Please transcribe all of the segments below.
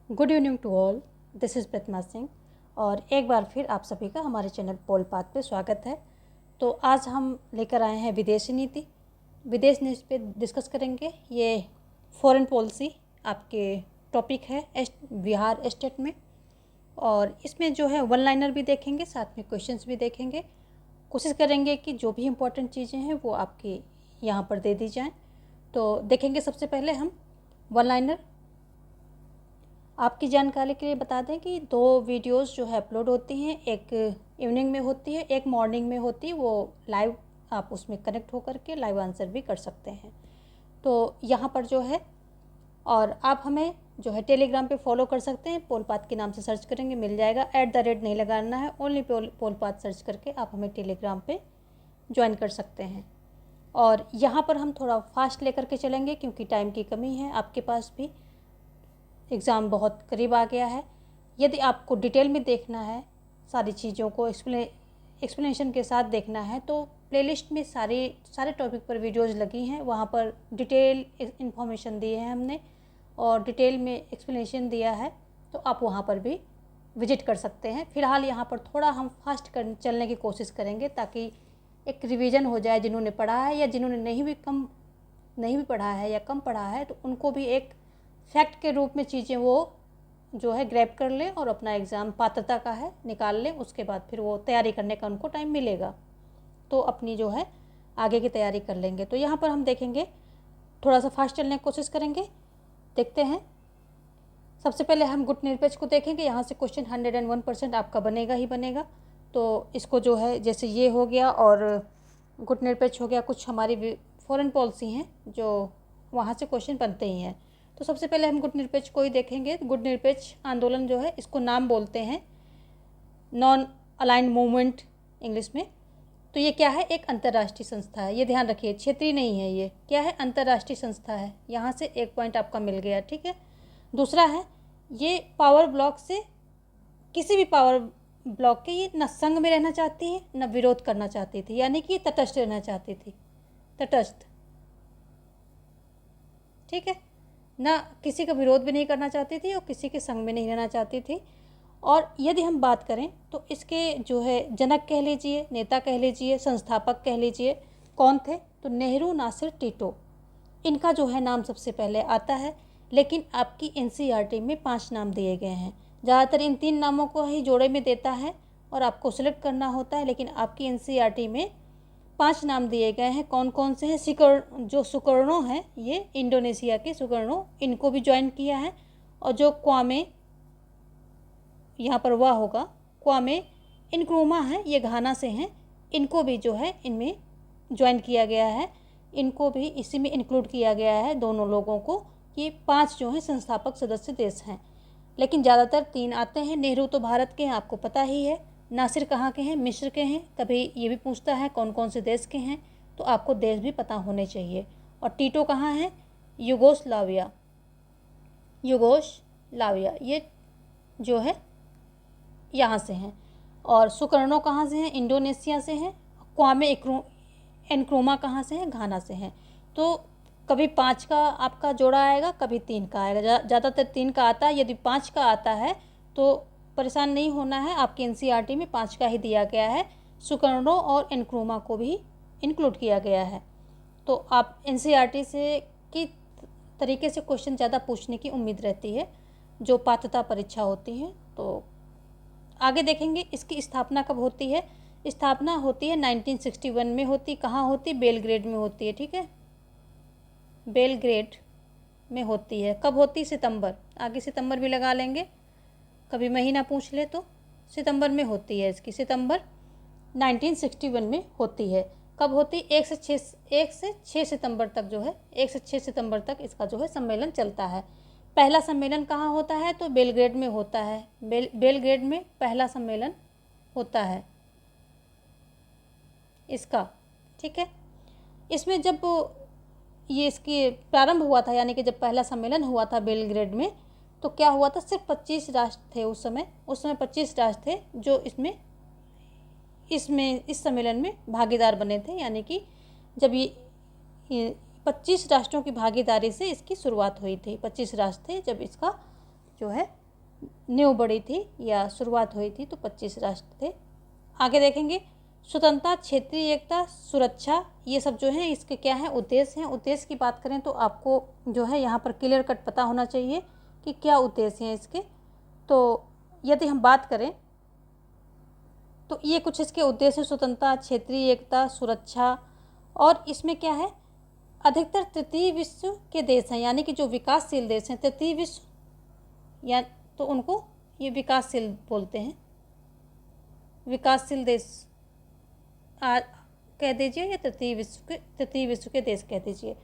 Good evening to all. This is Pratima Singh और एक बार फिर आप सभी का हमारे चैनल पोल पाथ पे स्वागत है। तो आज हम लेकर आए हैं विदेशी नीति। विदेश नीति पे डिस्कस करेंगे। ये फॉरेन पॉलिसी आपके टॉपिक है बिहार स्टेट में, और इसमें जो है वन लाइनर भी देखेंगे, साथ में क्वेश्चंस भी देखेंगे। कोशिश करेंगे कि जो भी इम्पोर्टेंट चीज़ें हैं वो आपके यहाँ पर दे दी जाएँ। तो देखेंगे सबसे पहले हम वन लाइनर। आपकी जानकारी के लिए बता दें कि 2 वीडियोस जो है अपलोड होती हैं, एक इवनिंग में होती है, एक मॉर्निंग में होती है। वो लाइव आप उसमें कनेक्ट होकर के लाइव आंसर भी कर सकते हैं। तो यहाँ पर जो है, और आप हमें जो है टेलीग्राम पे फॉलो कर सकते हैं। पोलपाथ के नाम से सर्च करेंगे मिल जाएगा। @ नहीं लगाना है, ओनली पोलपाथ सर्च करके आप हमें टेलीग्राम पे ज्वाइन कर सकते हैं। और यहाँ पर हम थोड़ा फास्ट लेकर के चलेंगे क्योंकि टाइम की कमी है, आपके पास भी एग्ज़ाम बहुत करीब आ गया है। यदि आपको डिटेल में देखना है, सारी चीज़ों को एक्सप्लेनेशन के साथ देखना है, तो प्लेलिस्ट में सारे टॉपिक पर वीडियोज़ लगी हैं। वहाँ पर डिटेल इन्फॉर्मेशन दी है हमने और डिटेल में एक्सप्लेनेशन दिया है, तो आप वहाँ पर भी विजिट कर सकते हैं। फ़िलहाल यहाँ पर थोड़ा हम फास्ट चलने की कोशिश करेंगे ताकि एक रिवीजन हो जाए। जिन्होंने पढ़ा है या जिन्होंने नहीं भी पढ़ा है या कम पढ़ा है, तो उनको भी एक फैक्ट के रूप में चीज़ें वो जो है ग्रैब कर लें और अपना एग्ज़ाम पात्रता का है निकाल लें। उसके बाद फिर वो तैयारी करने का उनको टाइम मिलेगा, तो अपनी जो है आगे की तैयारी कर लेंगे। तो यहाँ पर हम देखेंगे, थोड़ा सा फास्ट चलने की कोशिश करेंगे। देखते हैं। सबसे पहले हम गुट निरपेक्ष को देखेंगे। यहाँ से क्वेश्चन 101% आपका बनेगा ही बनेगा। तो इसको जो है, जैसे ये हो गया और गुट निरपेक्ष हो गया, कुछ हमारी फॉरेन पॉलिसी हैं जो वहाँ से क्वेश्चन बनते ही हैं। तो सबसे पहले हम गुट निरपेक्ष को ही देखेंगे। गुट निरपेक्ष आंदोलन जो है, इसको नाम बोलते हैं नॉन अलाइंड मूवमेंट इंग्लिश में। तो ये क्या है? एक अंतर्राष्ट्रीय संस्था है। ये ध्यान रखिए, क्षेत्रीय नहीं है। ये क्या है? अंतर्राष्ट्रीय संस्था है। यहाँ से 1 पॉइंट आपका मिल गया, ठीक है। दूसरा है, ये पावर ब्लॉक से, किसी भी पावर ब्लॉक के ये न संग में रहना चाहती है न विरोध करना चाहती थी, यानी कि तटस्थ रहना चाहती थी। तटस्थ, ठीक है ना। किसी का विरोध भी नहीं करना चाहती थी और किसी के संग में नहीं रहना चाहती थी। और यदि हम बात करें तो इसके जो है जनक कह लीजिए, नेता कह लीजिए, संस्थापक कह लीजिए, कौन थे? तो नेहरू, नासिर, टिटो, इनका जो है नाम सबसे पहले आता है। लेकिन आपकी NCERT में 5 नाम दिए गए हैं। ज़्यादातर इन 3 नामों को ही जोड़े में देता है और आपको सिलेक्ट करना होता है, लेकिन आपकी NCERT में 5 नाम दिए गए हैं। कौन कौन से हैं? जो सुकर्णो हैं, ये इंडोनेशिया के सुकर्णो, इनको भी ज्वाइन किया है। और जो क्वामे, यहाँ पर वाह होगा, क्वामे इनक्रूमा है, ये घाना से हैं, इनको भी जो है इनमें ज्वाइन किया गया है। इनको भी इसी में इंक्लूड किया गया है, दोनों लोगों को। ये 5 जो हैं संस्थापक सदस्य देश हैं, लेकिन ज़्यादातर 3 आते हैं। नेहरू तो भारत के हैं, आपको पता ही है। नासिर कहाँ के हैं? मिस्र के हैं। कभी ये भी पूछता है कौन कौन से देश के हैं, तो आपको देश भी पता होने चाहिए। और टीटो कहाँ है? युगोस्लाविया, ये जो है यहाँ से हैं। और सुकर्णो कहाँ से हैं? इंडोनेशिया से हैं। क्वामे एनक्रोमा कहाँ से हैं? घाना से हैं। तो कभी 5 का आपका जोड़ा आएगा, कभी 3 का आएगा। ज़्यादातर 3 का आता है। यदि 5 का आता है तो परेशान नहीं होना है, आपके NCERT में 5 का ही दिया गया है। सुकर्णो और एनक्रोमा को भी इंक्लूड किया गया है। तो आप NCERT से की तरीके से क्वेश्चन ज़्यादा पूछने की उम्मीद रहती है जो पात्रता परीक्षा होती है। तो आगे देखेंगे इसकी स्थापना कब होती है। स्थापना होती है 1961 में होती। कहाँ होती? बेलग्रेड में होती है, ठीक है। बेलग्रेड में होती है। कब होती? सितंबर, आगे सितंबर भी लगा लेंगे, कभी महीना पूछ ले तो। सितंबर में होती है इसकी, सितंबर 1961 में होती है। कब होती? 1 से 6 सितंबर तक जो है, 1 से 6 सितंबर तक इसका जो है सम्मेलन चलता है। पहला सम्मेलन कहाँ होता है? तो बेलग्रेड में होता है। बेलग्रेड में पहला सम्मेलन होता है इसका, ठीक है। इसमें जब ये इसकी प्रारंभ हुआ था, यानी कि जब पहला सम्मेलन हुआ था बेलग्रेड में, तो क्या हुआ था? सिर्फ 25 राष्ट्र थे उस समय 25 राष्ट्र थे जो इस सम्मेलन में भागीदार बने थे। यानी कि जब ये 25 राष्ट्रों की भागीदारी से इसकी शुरुआत हुई थी। 25 राष्ट्र थे जब इसका जो है नींव बढ़ी थी या शुरुआत हुई थी, तो 25 राष्ट्र थे। आगे देखेंगे स्वतंत्रता, क्षेत्रीय एकता, सुरक्षा, ये सब जो है इसके क्या है उद्देश्य हैं। उद्देश्य की बात करें तो आपको जो है यहाँ पर क्लियर कट पता होना चाहिए कि क्या उद्देश्य हैं इसके। तो यदि हम बात करें तो ये कुछ इसके उद्देश्य, स्वतंत्रता, क्षेत्रीय एकता, सुरक्षा, और इसमें क्या है अधिकतर तृतीय विश्व के देश हैं, यानी कि जो विकासशील देश हैं, तृतीय विश्व या तो उनको ये विकासशील बोलते हैं, विकासशील देश कह दीजिए या तृतीय विश्व के देश कह दीजिए।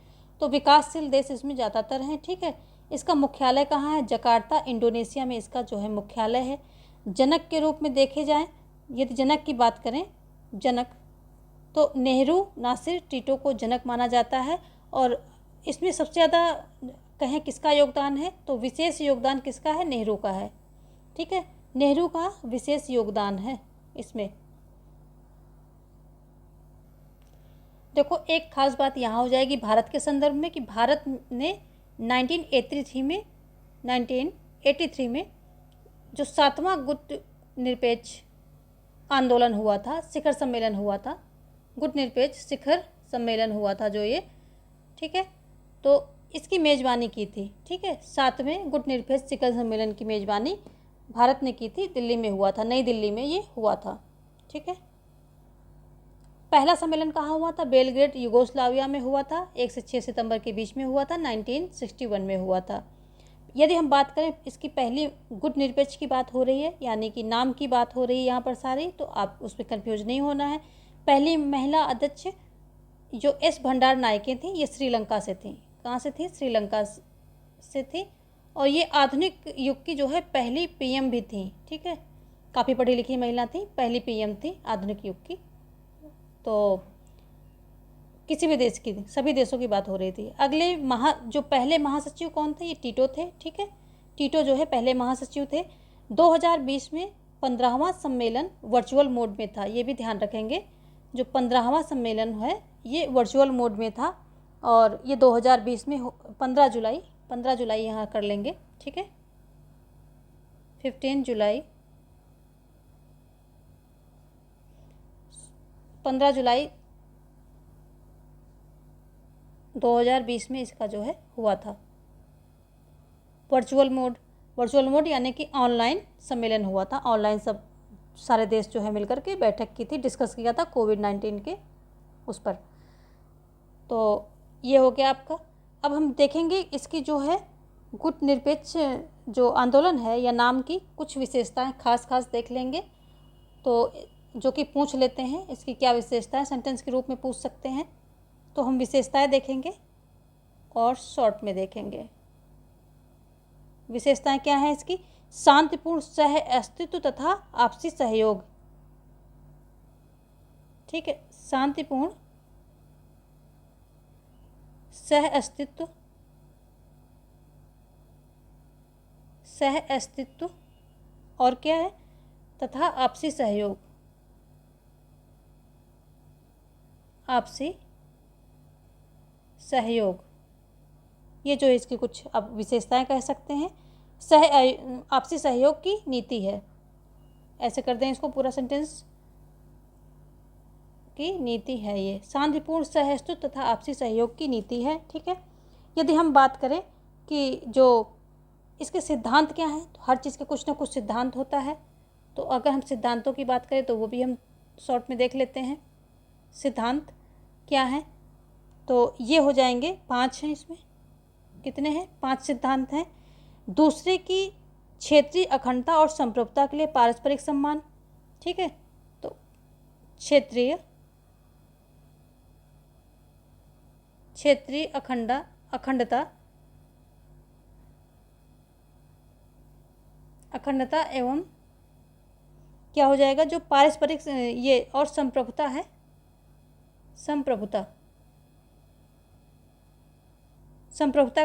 तो विकासशील देश इसमें ज़्यादातर हैं, ठीक है। इसका मुख्यालय कहाँ है? जकार्ता, इंडोनेशिया में इसका जो है मुख्यालय है। जनक के रूप में देखे जाएं, यदि जनक की बात करें, जनक तो नेहरू, नासिर, टीटो को जनक माना जाता है। और इसमें सबसे ज़्यादा कहें किसका योगदान है तो विशेष योगदान किसका है? नेहरू का है, ठीक है। नेहरू का विशेष योगदान है इसमें। देखो एक खास बात यहाँ हो जाएगी भारत के संदर्भ में कि भारत ने 1983 में जो 7वां गुट निरपेक्ष आंदोलन हुआ था, शिखर सम्मेलन हुआ था, गुट निरपेक्ष शिखर सम्मेलन हुआ था जो ये, ठीक है, तो इसकी मेज़बानी की थी, ठीक है। 7वें गुट निरपेक्ष शिखर सम्मेलन की मेज़बानी भारत ने की थी, दिल्ली में हुआ था, नई दिल्ली में ये हुआ था, ठीक है। पहला सम्मेलन कहाँ हुआ था? बेलग्रेड, यूगोस्लाविया में हुआ था, 1 से 6 सितंबर के बीच में हुआ था, 1961 में हुआ था। यदि हम बात करें इसकी पहली गुट निरपेक्ष की बात हो रही है, यानी कि नाम की बात हो रही है यहाँ पर सारी, तो आप उसमें कंफ्यूज नहीं होना है। पहली महिला अध्यक्ष जो एस भंडार नायके थी, ये श्रीलंका से थी। कहाँ से थी? श्रीलंका से थी। और ये आधुनिक युग की जो है पहली पीएम भी थी, ठीक है। काफ़ी पढ़ी लिखी महिला थी, पहली पीएम थी आधुनिक युग की। तो किसी भी देश की, सभी देशों की बात हो रही थी। अगले जो पहले महासचिव कौन थे? ये टीटो थे, ठीक है। टीटो जो है पहले महासचिव थे। 2020 में 15वां सम्मेलन वर्चुअल मोड में था, ये भी ध्यान रखेंगे। जो 15वां सम्मेलन है ये वर्चुअल मोड में था और ये 2020 में 15 जुलाई यहाँ कर लेंगे, ठीक है। 15 जुलाई 2020 में इसका जो है हुआ था वर्चुअल मोड यानी कि ऑनलाइन सम्मेलन हुआ था। ऑनलाइन सब सारे देश जो है मिलकर के बैठक की थी, डिस्कस किया था कोविड-19 के उस पर। तो ये हो गया आपका। अब हम देखेंगे इसकी जो है गुट निरपेक्ष जो आंदोलन है या नाम की कुछ विशेषताएं खास देख लेंगे, तो जो कि पूछ लेते हैं इसकी क्या विशेषताएं, सेंटेंस के रूप में पूछ सकते हैं। तो हम विशेषताएं देखेंगे और शॉर्ट में देखेंगे। विशेषताएं क्या है इसकी? शांतिपूर्ण सह अस्तित्व तथा आपसी सहयोग, ठीक है। शांतिपूर्ण सह अस्तित्व और क्या है? तथा आपसी सहयोग, ये जो इसकी कुछ अब विशेषताएं कह सकते हैं। आपसी सहयोग की नीति है, ऐसे कर दें इसको पूरा सेंटेंस, की नीति है ये। शांतिपूर्ण सहअस्तित्व तथा आपसी सहयोग की नीति है, ठीक है। यदि हम बात करें कि जो इसके सिद्धांत क्या हैं, तो हर चीज़ के कुछ ना कुछ सिद्धांत होता है। तो अगर हम सिद्धांतों की बात करें तो वो भी हम शॉर्ट में देख लेते हैं। सिद्धांत क्या है? तो ये हो जाएंगे 5 हैं। इसमें कितने हैं? 5 सिद्धांत हैं। दूसरे की क्षेत्रीय अखंडता और संप्रभुता के लिए पारस्परिक सम्मान, ठीक है। तो क्षेत्रीय अखंडता एवं क्या हो जाएगा जो पारस्परिक ये और संप्रभुता है, संप्रभुता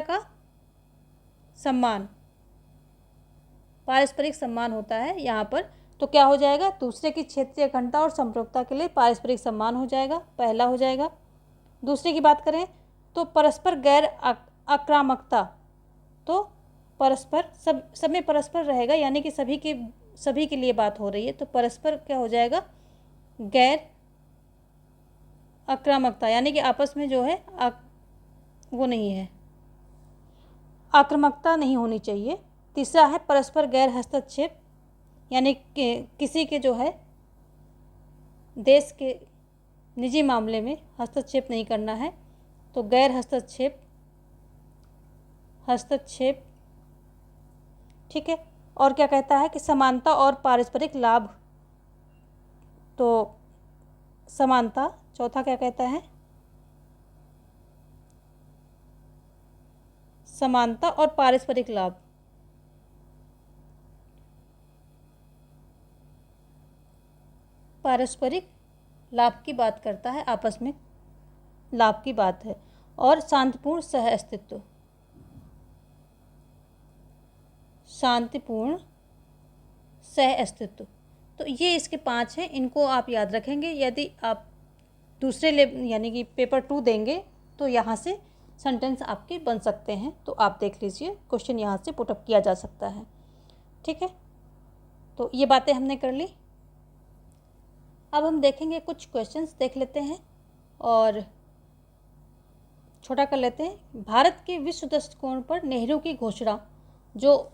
का सम्मान, पारस्परिक सम्मान होता है यहाँ पर। तो क्या हो जाएगा? दूसरे की क्षेत्रीय अखंडता और संप्रभुता के लिए पारस्परिक सम्मान हो जाएगा, पहला हो जाएगा। दूसरे की बात करें तो परस्पर गैर आक्रामकता, तो परस्पर, सब में परस्पर रहेगा, यानी कि सभी के लिए बात हो रही है, तो परस्पर क्या हो जाएगा, गैर आक्रामकता, यानी कि आपस में जो है वो नहीं है, आक्रामकता नहीं होनी चाहिए। तीसरा है परस्पर गैर हस्तक्षेप, यानी कि किसी के जो है देश के निजी मामले में हस्तक्षेप नहीं करना है, तो गैर हस्तक्षेप, ठीक है। और क्या कहता है कि समानता और पारस्परिक लाभ, तो समानता, चौथा क्या कहता है, समानता और पारस्परिक लाभ, पारस्परिक लाभ की बात करता है, आपस में लाभ की बात है। और शांतिपूर्ण सह अस्तित्व, शांतिपूर्ण सह अस्तित्व, तो ये इसके 5 हैं, इनको आप याद रखेंगे। यदि आप दूसरे यानी कि पेपर 2 देंगे तो यहाँ से सेंटेंस आपके बन सकते हैं, तो आप देख लीजिए, क्वेश्चन यहाँ से पुटअप किया जा सकता है, ठीक है। तो ये बातें हमने कर ली। अब हम देखेंगे कुछ क्वेश्चंस देख लेते हैं और छोटा कर लेते हैं। भारत के विश्व दृष्टिकोण पर नेहरू की घोषणा, जो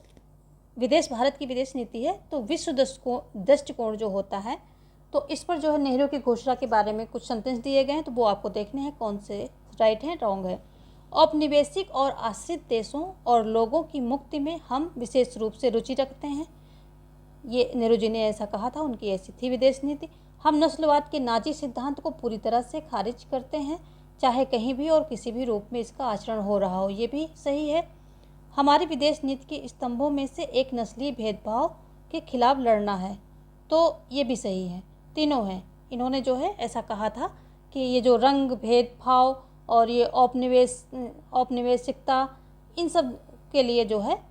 भारत की विदेश नीति है, तो विश्व दृष्टिकोण जो होता है, तो इस पर जो है नेहरू की घोषणा के बारे में कुछ सेंटेंस दिए गए हैं, तो वो आपको देखने हैं कौन से राइट हैं, रॉन्ग है। औपनिवेशिक और आश्रित देशों और लोगों की मुक्ति में हम विशेष रूप से रुचि रखते हैं, ये नेहरू जी ने ऐसा कहा था, उनकी ऐसी थी विदेश नीति। हम नस्लवाद के नाजी सिद्धांत को पूरी तरह से खारिज करते हैं, चाहे कहीं भी और किसी भी रूप में इसका आचरण हो रहा हो, ये भी सही है। हमारी विदेश नीति के स्तंभों में से एक नस्लीय भेदभाव के खिलाफ लड़ना है, तो ये भी सही है, तीनों हैं। इन्होंने जो है ऐसा कहा था कि ये जो रंग भेदभाव और ये औपनिवेशिकता, इन सब के लिए जो है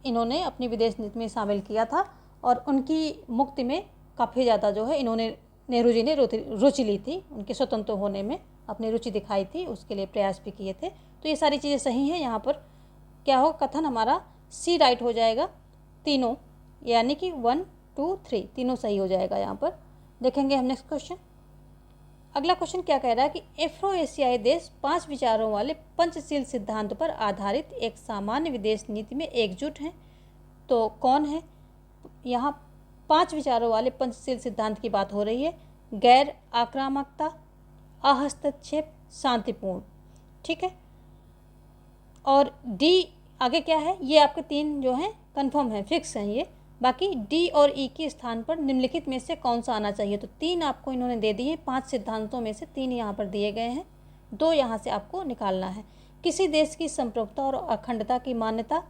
इन्होंने अपनी विदेश नीति में शामिल किया था, और उनकी मुक्ति में काफ़ी ज़्यादा जो है इन्होंने, नेहरू जी ने रुचि ली थी, उनके स्वतंत्र होने में अपनी रुचि दिखाई थी, उसके लिए प्रयास भी किए थे। तो ये सारी चीज़ें सही हैं। यहाँ पर क्या हो, कथन हमारा सी राइट हो जाएगा, तीनों, यानी कि 1 2 3 तीनों सही हो जाएगा। यहाँ पर देखेंगे हम नेक्स्ट क्वेश्चन। अगला क्वेश्चन क्या कह रहा है कि एफ्रो एशियाई देश 5 विचारों वाले पंचशील सिद्धांत पर आधारित एक सामान्य विदेश नीति में एकजुट हैं, तो कौन है। यहाँ 5 विचारों वाले पंचशील सिद्धांत की बात हो रही है, गैर आक्रामकता, अहस्तक्षेप, शांतिपूर्ण, ठीक है। और डी आगे क्या है, ये आपके 3 जो हैं कंफर्म है, फिक्स हैं ये। बाकी डी और ई के स्थान पर निम्नलिखित में से कौन सा आना चाहिए, तो 3 आपको इन्होंने दे दिए, 5 सिद्धांतों में से 3 यहाँ पर दिए गए हैं, 2 यहाँ से आपको निकालना है। किसी देश की संप्रभुता और अखंडता की मान्यता,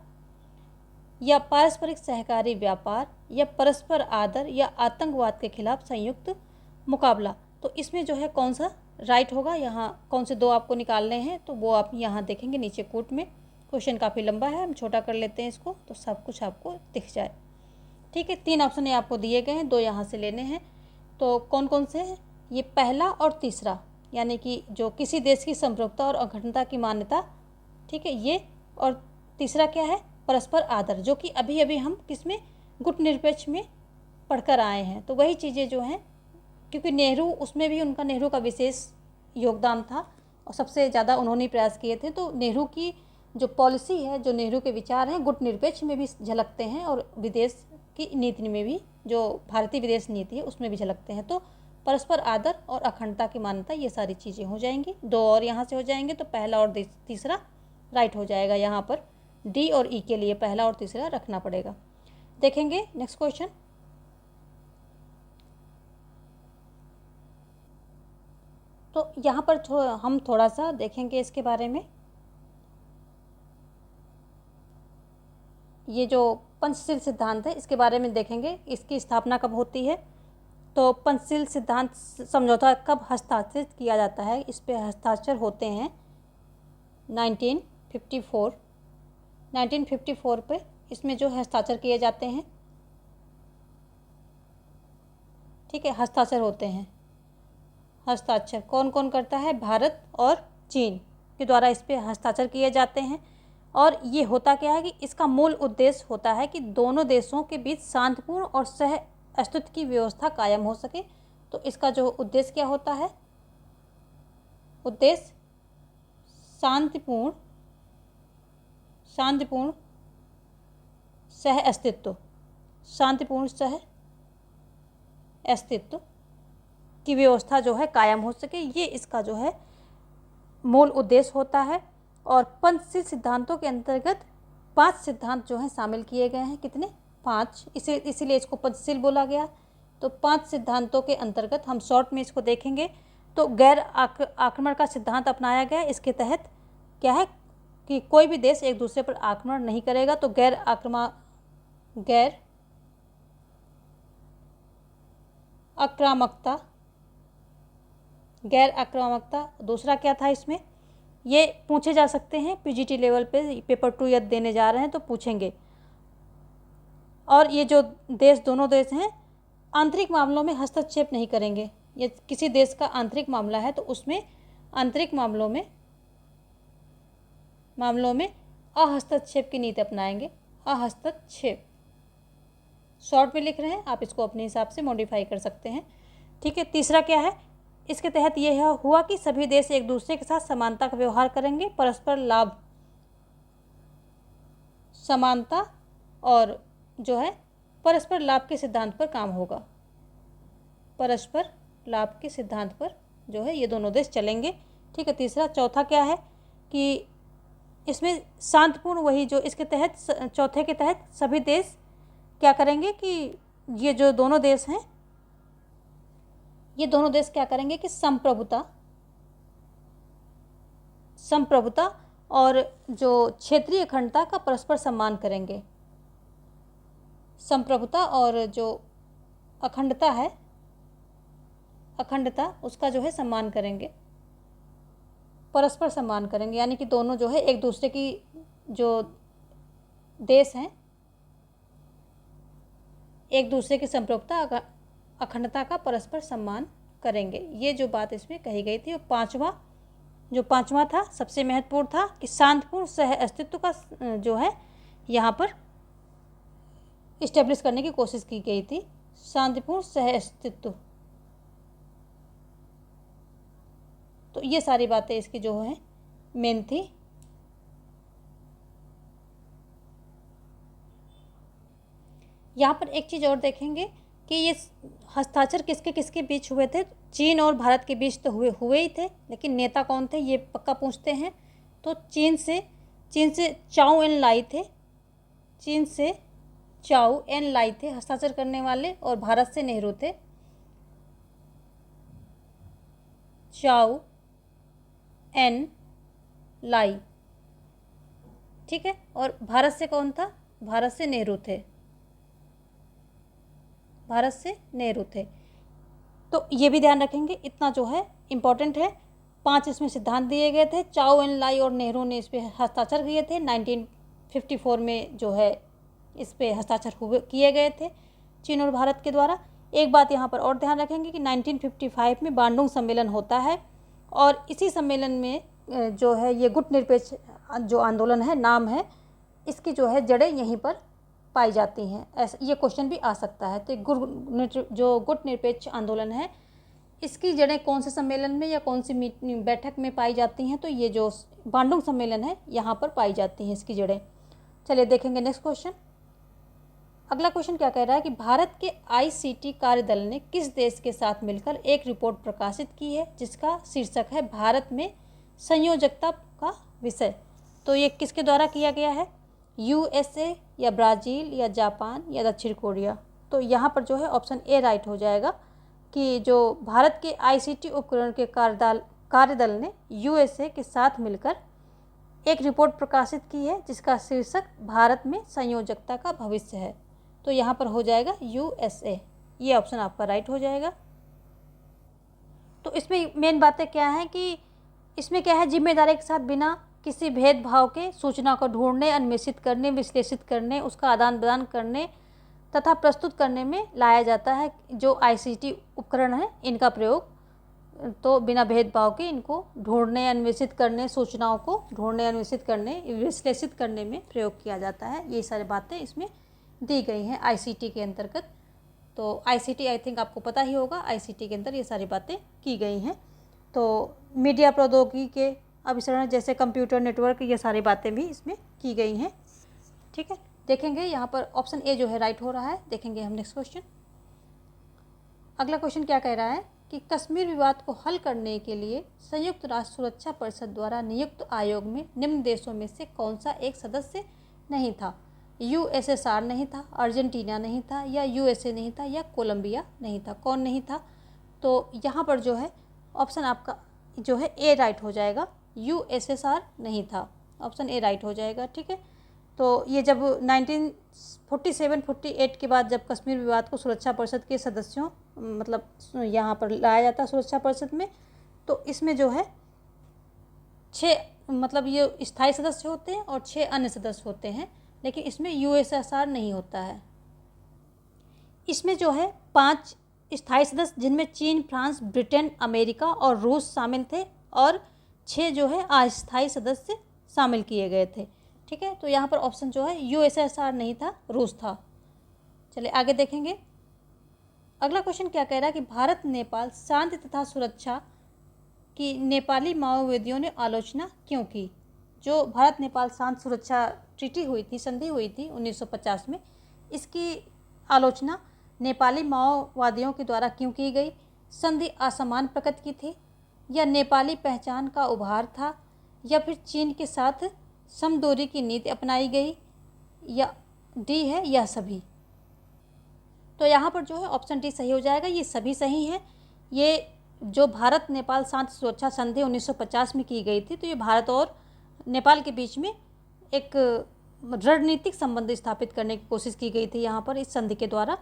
या पारस्परिक सहकारी व्यापार, या परस्पर आदर, या आतंकवाद के खिलाफ संयुक्त मुकाबला, तो इसमें जो है कौन सा राइट होगा। यहाँ कौन से 2 आपको निकालने हैं, तो वो आप यहाँ देखेंगे नीचे कोट में। क्वेश्चन काफ़ी लंबा है, हम छोटा कर लेते हैं इसको, तो सब कुछ आपको दिख जाए, ठीक है। 3 ऑप्शन ये आपको दिए गए हैं, 2 यहाँ से लेने हैं, तो कौन कौन से हैं, ये पहला और तीसरा, यानी कि जो किसी देश की संप्रभुता और अखंडता की मान्यता, ठीक है, ये। और तीसरा क्या है, परस्पर आदर, जो कि अभी अभी हम किसमें, गुटनिरपेक्ष में पढ़कर आए हैं। तो वही चीज़ें जो हैं, क्योंकि नेहरू, उसमें भी उनका, नेहरू का विशेष योगदान था और सबसे ज़्यादा उन्होंने प्रयास किए थे, तो नेहरू की जो पॉलिसी है, जो नेहरू के विचार हैं, गुटनिरपेक्ष में भी झलकते हैं, और विदेश की नीति में भी, जो भारतीय विदेश नीति है उसमें भी झलकते हैं। तो परस्पर आदर और अखंडता की मान्यता, ये सारी चीज़ें हो जाएंगी। 2 और यहाँ से हो जाएंगे, तो पहला और तीसरा राइट हो जाएगा। यहाँ पर डी और ई के लिए पहला और तीसरा रखना पड़ेगा। देखेंगे नेक्स्ट क्वेश्चन। तो यहाँ पर हम थोड़ा सा देखेंगे इसके बारे में। ये जो पंचशील सिद्धांत है, इसके बारे में देखेंगे, इसकी स्थापना कब होती है। तो पंचशील सिद्धांत समझौता कब हस्ताक्षरित किया जाता है, इस पे हस्ताक्षर होते हैं 1954 पे इसमें जो हस्ताक्षर किए जाते हैं, ठीक है, हस्ताक्षर होते हैं। हस्ताक्षर कौन कौन करता है, भारत और चीन के द्वारा इस पे हस्ताक्षर किए जाते हैं। और ये होता क्या है कि इसका मूल उद्देश्य होता है कि दोनों देशों के बीच शांतिपूर्ण और सह अस्तित्व की व्यवस्था कायम हो सके। तो इसका जो उद्देश्य क्या होता है, उद्देश्य शांतिपूर्ण सह अस्तित्व, शांतिपूर्ण सह अस्तित्व की व्यवस्था जो है कायम हो सके, ये इसका जो है मूल उद्देश्य होता है। और पंचशील सिद्धांतों के अंतर्गत 5 सिद्धांत जो हैं शामिल किए गए हैं। कितने? 5। इसीलिए इसको पंचशील बोला गया। तो 5 सिद्धांतों के अंतर्गत हम शॉर्ट में इसको देखेंगे। तो गैर आक्रमण का सिद्धांत अपनाया गया। इसके तहत क्या है कि कोई भी देश एक दूसरे पर आक्रमण नहीं करेगा। तो गैर आक्रामकता। दूसरा क्या था इसमें, ये पूछे जा सकते हैं पीजीटी लेवल पे, पेपर 2 यदि देने जा रहे हैं तो पूछेंगे। और ये जो दोनों देश हैं आंतरिक मामलों में हस्तक्षेप नहीं करेंगे। ये किसी देश का आंतरिक मामला है तो उसमें आंतरिक मामलों में अहस्तक्षेप की नीति अपनाएंगे। अहस्तक्षेप शॉर्ट में लिख रहे हैं, आप इसको अपने हिसाब से मॉडिफाई कर सकते हैं। ठीक है। तीसरा क्या है, इसके तहत यह हुआ कि सभी देश एक दूसरे के साथ समानता का व्यवहार करेंगे, परस्पर लाभ, समानता और जो है परस्पर लाभ के सिद्धांत पर काम होगा। परस्पर लाभ के सिद्धांत पर जो है ये दोनों देश चलेंगे। ठीक है। तीसरा। चौथा क्या है कि इसमें शांतिपूर्ण, वही जो इसके तहत चौथे के तहत सभी देश क्या करेंगे कि ये जो दोनों देश हैं, ये दोनों देश क्या करेंगे कि संप्रभुता और जो क्षेत्रीय अखंडता का परस्पर सम्मान करेंगे। संप्रभुता और जो अखंडता उसका जो है सम्मान करेंगे, परस्पर सम्मान करेंगे। यानी कि दोनों जो है एक दूसरे की जो देश हैं एक दूसरे की संप्रभुता अखंडता का परस्पर सम्मान करेंगे। ये जो बात इसमें कही गई थी। और पांचवा था सबसे महत्वपूर्ण था कि शांतिपूर्ण सह अस्तित्व का जो है यहाँ पर इस्टेब्लिश करने की कोशिश की गई थी। शांतिपूर्ण सह अस्तित्व। तो ये सारी बातें इसकी जो है मेन थी। यहाँ पर एक चीज़ और देखेंगे कि ये हस्ताक्षर किसके किसके बीच हुए थे। चीन और भारत के बीच तो हुए ही थे, लेकिन नेता कौन थे ये पक्का पूछते हैं। तो चीन से चाउ एन लाई थे। चीन से चाउ एन लाई थे हस्ताक्षर करने वाले, और भारत से नेहरू थे। चाउ एन लाई। ठीक है। और भारत से कौन था? भारत से नेहरू थे। तो ये भी ध्यान रखेंगे, इतना जो है इम्पोर्टेंट है। 5 इसमें सिद्धांत दिए गए थे। चाउ एन लाई और नेहरू ने इस पर हस्ताक्षर किए थे। 1954 में जो है इस पर हस्ताक्षर किए गए थे चीन और भारत के द्वारा। एक बात यहाँ पर और ध्यान रखेंगे कि 1955 में बांडुंग सम्मेलन होता है, और इसी सम्मेलन में जो है ये गुट निरपेक्ष जो आंदोलन है, नाम है, इसकी जो है जड़ें यहीं पर पाई जाती हैं। ऐसा ये क्वेश्चन भी आ सकता है। तो जो गुट निरपेक्ष आंदोलन है, इसकी जड़ें कौन से सम्मेलन में या कौन सी बैठक में पाई जाती हैं? तो ये जो बांडुंग सम्मेलन है यहाँ पर पाई जाती हैं इसकी जड़ें। चलिए देखेंगे नेक्स्ट क्वेश्चन। अगला क्वेश्चन क्या कह रहा है कि भारत के ICT कार्यदल ने किस देश के साथ मिलकर एक रिपोर्ट प्रकाशित की है जिसका शीर्षक है भारत में संयोजकता का विषय। तो ये किसके द्वारा किया गया है? USA या ब्राज़ील या जापान या दक्षिण कोरिया। तो यहाँ पर जो है ऑप्शन ए राइट हो जाएगा कि जो भारत के ICT उपकरण के कार्यदल ने USA के साथ मिलकर एक रिपोर्ट प्रकाशित की है जिसका शीर्षक भारत में संयोजकता का भविष्य है। तो यहाँ पर हो जाएगा USA। ये ऑप्शन आपका राइट हो जाएगा। तो इसमें मेन बातें क्या हैं कि इसमें क्या है, जिम्मेदारी के साथ बिना किसी भेदभाव के सूचना को ढूंढने, अन्वेषित करने, विश्लेषित करने, उसका आदान प्रदान करने तथा प्रस्तुत करने में लाया जाता है। जो ICT उपकरण है इनका प्रयोग तो बिना भेदभाव के इनको ढूंढने, अन्वेषित करने, सूचनाओं को ढूंढने, अन्वेषित करने, विश्लेषित करने में प्रयोग किया जाता है। ये सारी बातें इसमें दी गई हैं आईसीटी के अंतर्गत। तो आईसीटी आई थिंक आपको पता ही होगा, आईसीटी के अंदर ये सारी बातें की गई हैं। तो मीडिया प्रौद्योगिकी के अभिसरण जैसे कंप्यूटर नेटवर्क, ये सारी बातें भी इसमें की गई हैं। ठीक है, देखेंगे यहाँ पर ऑप्शन ए जो है राइट हो रहा है। देखेंगे हम नेक्स्ट क्वेश्चन। अगला क्वेश्चन क्या कह रहा है कि कश्मीर विवाद को हल करने के लिए संयुक्त राष्ट्र सुरक्षा परिषद द्वारा नियुक्त आयोग में निम्न देशों में से कौन सा एक सदस्य नहीं था? यूएसएसआर नहीं था, अर्जेंटीना नहीं था, या यूएसए नहीं था, या कोलंबिया नहीं था। कौन नहीं था? तो यहाँ पर जो है ऑप्शन आपका जो है ए राइट हो जाएगा। यूएसएसआर नहीं था, ऑप्शन ए राइट हो जाएगा। ठीक है, तो ये जब 1947-48 के बाद जब कश्मीर विवाद को सुरक्षा परिषद के सदस्यों मतलब यहाँ पर लाया जाता है सुरक्षा परिषद में, तो इसमें जो है 6 मतलब ये स्थायी सदस्य होते हैं और 6 अन्य सदस्य होते हैं, लेकिन इसमें यूएसएसआर नहीं होता है। इसमें जो है 5 स्थायी सदस्य जिनमें चीन, फ्रांस, ब्रिटेन, अमेरिका और रूस शामिल थे, और 6 जो है अस्थायी सदस्य शामिल किए गए थे। ठीक है, तो यहाँ पर ऑप्शन जो है यूएसएसआर नहीं था, रूस था। चलिए आगे देखेंगे। अगला क्वेश्चन क्या कह रहा है कि भारत नेपाल शांति तथा सुरक्षा की नेपाली माओवादियों ने आलोचना क्यों की? जो भारत नेपाल शांति सुरक्षा ट्रीटी हुई थी, संधि हुई थी 1950 में, इसकी आलोचना नेपाली माओवादियों के द्वारा क्यों की गई? संधि असमान प्रकृति की थी, या नेपाली पहचान का उभार था, या फिर चीन के साथ समदूरी की नीति अपनाई गई, या डी है या सभी? तो यहाँ पर जो है ऑप्शन डी सही हो जाएगा। ये सभी सही हैं। ये जो भारत नेपाल शांति सुरक्षा संधि 1950 में की गई थी, तो ये भारत और नेपाल के बीच में एक रणनीतिक संबंध स्थापित करने की कोशिश की गई थी यहाँ पर इस संधि के द्वारा।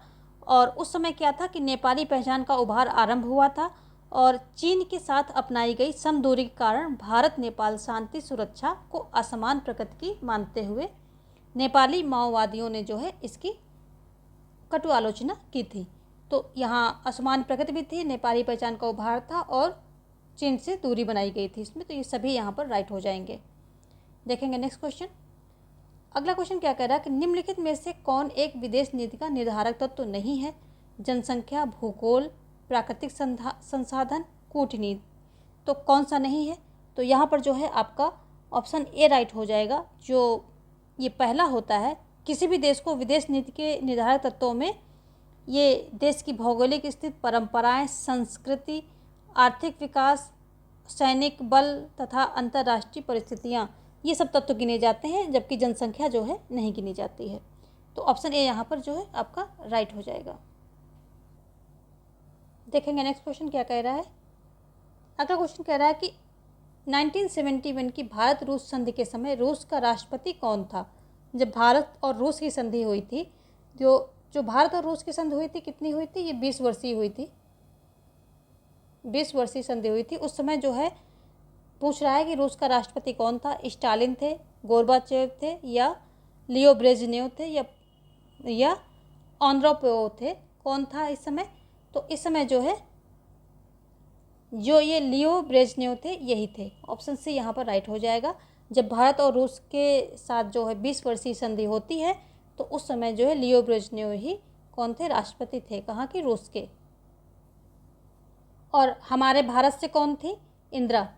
और उस समय क्या था कि नेपाली पहचान का उभार आरंभ हुआ था, और चीन के साथ अपनाई गई समदूरी के कारण भारत नेपाल शांति सुरक्षा को असमान प्रकृति की मानते हुए नेपाली माओवादियों ने जो है इसकी कटु आलोचना की थी। तो यहाँ असमान प्रकृति भी थी, नेपाली पहचान का उभार था, और चीन से दूरी बनाई गई थी इसमें। तो ये सभी यहाँ पर राइट हो जाएंगे। देखेंगे नेक्स्ट क्वेश्चन। अगला क्वेश्चन क्या कह रहा है कि निम्नलिखित में से कौन एक विदेश नीति का निर्धारक तत्व तो नहीं है? जनसंख्या, भूगोल, प्राकृतिक संसाधन, कूटनीति। तो कौन सा नहीं है? तो यहाँ पर जो है आपका ऑप्शन ए राइट हो जाएगा। जो ये पहला होता है, किसी भी देश को विदेश नीति के निर्धारक तत्वों में ये देश की भौगोलिक स्थिति, परंपराएं, संस्कृति, आर्थिक विकास, सैनिक बल तथा अंतर्राष्ट्रीय परिस्थितियां, ये सब तत्व गिने जाते हैं, जबकि जनसंख्या जो है नहीं गिनी जाती है। तो ऑप्शन ए यहाँ पर जो है आपका राइट हो जाएगा। देखेंगे नेक्स्ट क्वेश्चन क्या कह रहा है। अगला क्वेश्चन कह रहा है कि 1971 की भारत रूस संधि के समय रूस का राष्ट्रपति कौन था? जब भारत और रूस की संधि हुई थी, जो भारत और रूस की संधि हुई थी, कितनी हुई थी? ये 20 वर्षीय हुई थी, 20 वर्षीय संधि हुई थी। उस समय जो है पूछ रहा है कि रूस का राष्ट्रपति कौन था? स्टालिन थे, गोर्बाचेव थे, या लियो ब्रेजनेव थे, या आंद्रोपोव थे? कौन था इस समय? तो इस समय जो है जो ये लियो ब्रेजनेव थे, यही थे। ऑप्शन सी यहाँ पर राइट हो जाएगा। जब भारत और रूस के साथ जो है 20 वर्षीय संधि होती है, तो उस समय जो है लियो ब्रेजनेव ही कौन थे? राष्ट्रपति थे। कहाँ की? रूस के। और हमारे भारत से कौन थी? इंदिरा।